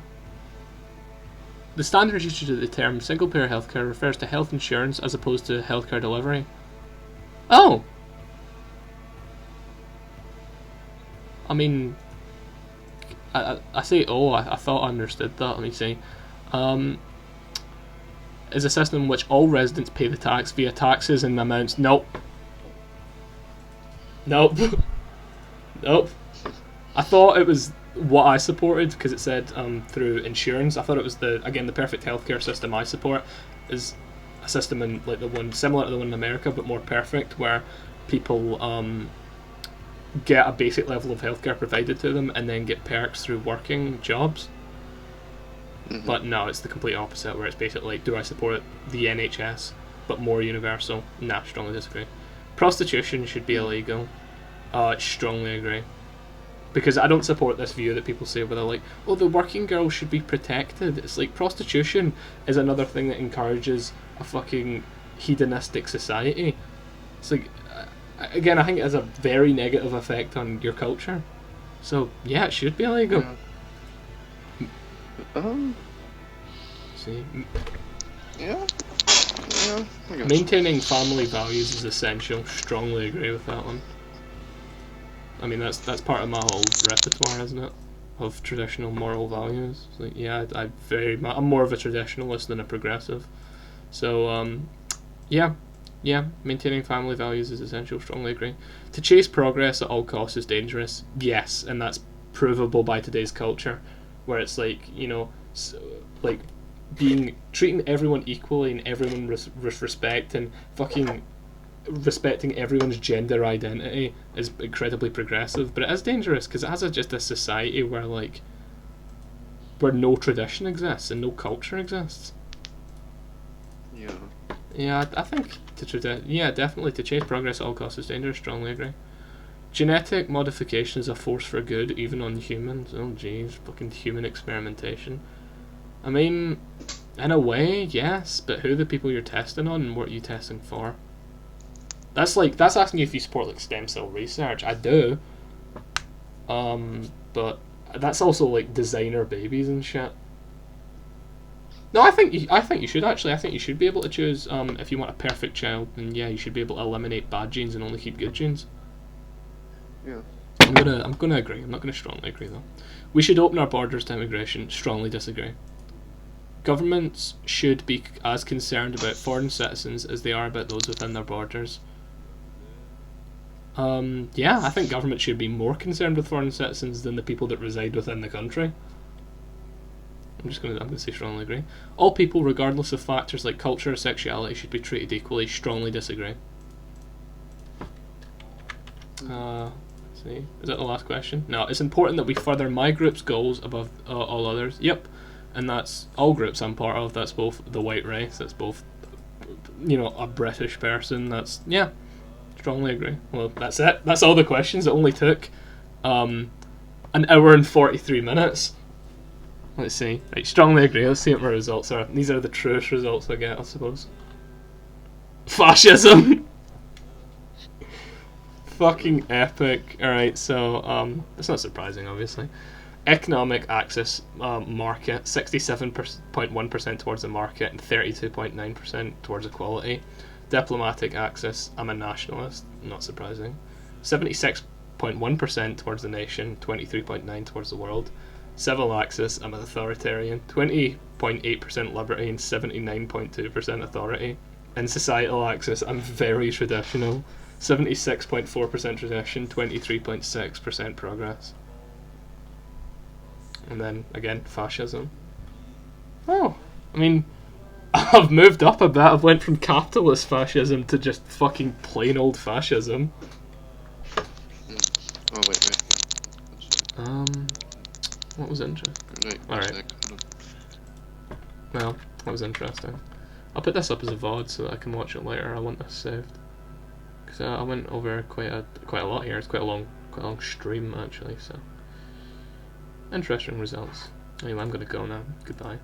standard usage of the term single-payer healthcare refers to health insurance as opposed to healthcare delivery. Oh! I mean... I say, I thought I understood that. Let me see. Is a system in which all residents pay the tax via taxes and amounts. Nope. Nope. Nope. I thought it was what I supported, because it said through insurance. I thought it was the perfect healthcare system I support is a system in like the one similar to the one in America, but more perfect, where people get a basic level of healthcare provided to them and then get perks through working jobs. But no, it's the complete opposite, where it's basically like, do I support the NHS but more universal? Nah, strongly disagree. Prostitution should be illegal. Strongly agree. Because I don't support this view that people say where they're like, oh, the working girl should be protected. It's like, prostitution is another thing that encourages a fucking hedonistic society. It's like, again, I think it has a very negative effect on your culture. So, yeah, it should be illegal. See?
Yeah.
Maintaining family values is essential. Strongly agree with that one. I mean, that's part of my whole repertoire, isn't it? Of traditional moral values. It's like, yeah, I'm more of a traditionalist than a progressive. So, yeah, maintaining family values is essential. Strongly agree. To chase progress at all costs is dangerous. Yes, and that's provable by today's culture, where it's like, you know, like treating everyone equally and everyone with respect and fucking respecting everyone's gender identity is incredibly progressive, but it is dangerous because it has just a society where no tradition exists and no culture exists. Yeah, I think definitely to chase progress at all costs is dangerous. Strongly agree. Genetic modification is a force for good, even on humans. Oh jeez, fucking human experimentation. I mean, in a way, yes, but who are the people you're testing on and what are you testing for? That's asking you if you support like stem cell research. I do. But that's also like designer babies and shit. No, I think you should actually. I think you should be able to choose if you want a perfect child, then yeah, you should be able to eliminate bad genes and only keep good genes.
Yeah.
I'm gonna agree. I'm not gonna strongly agree though. We should open our borders to immigration. Strongly disagree. Governments should be as concerned about foreign citizens as they are about those within their borders. Yeah, I think government should be more concerned with foreign citizens than the people that reside within the country. I'm gonna say strongly agree. All people, regardless of factors like culture or sexuality, should be treated equally. Strongly disagree. See, is that the last question? No, it's important that we further my group's goals above all others. Yep, and that's all groups I'm part of. That's both the white race. That's both, you know, a British person. That's yeah. Strongly agree. Well, that's it. That's all the questions. It only took an hour and 43 minutes. Let's see. Right, strongly agree. Let's see what my results are. These are the truest results I get, I suppose. Fascism! Fucking epic. Alright, so, it's not surprising, obviously. Economic axis market, 67.1% towards the market and 32.9% towards equality. Diplomatic axis, I'm a nationalist, not surprising. 76.1% towards the nation, 23.9% towards the world. Civil axis, I'm an authoritarian, 20.8% liberty and 79.2% authority. And societal axis, I'm very traditional, 76.4% tradition, 23.6% progress. And then, again, fascism. Oh, I mean, I've moved up a bit. I've went from capitalist fascism to just fucking plain old fascism.
Oh, wait.
What was interesting?
Right,
alright. Well, that was interesting. I'll put this up as a VOD so that I can watch it later. I want this saved. Because I went over quite a lot here. It's quite a long stream, actually, so. Interesting results. Anyway, I'm gonna go now. Goodbye.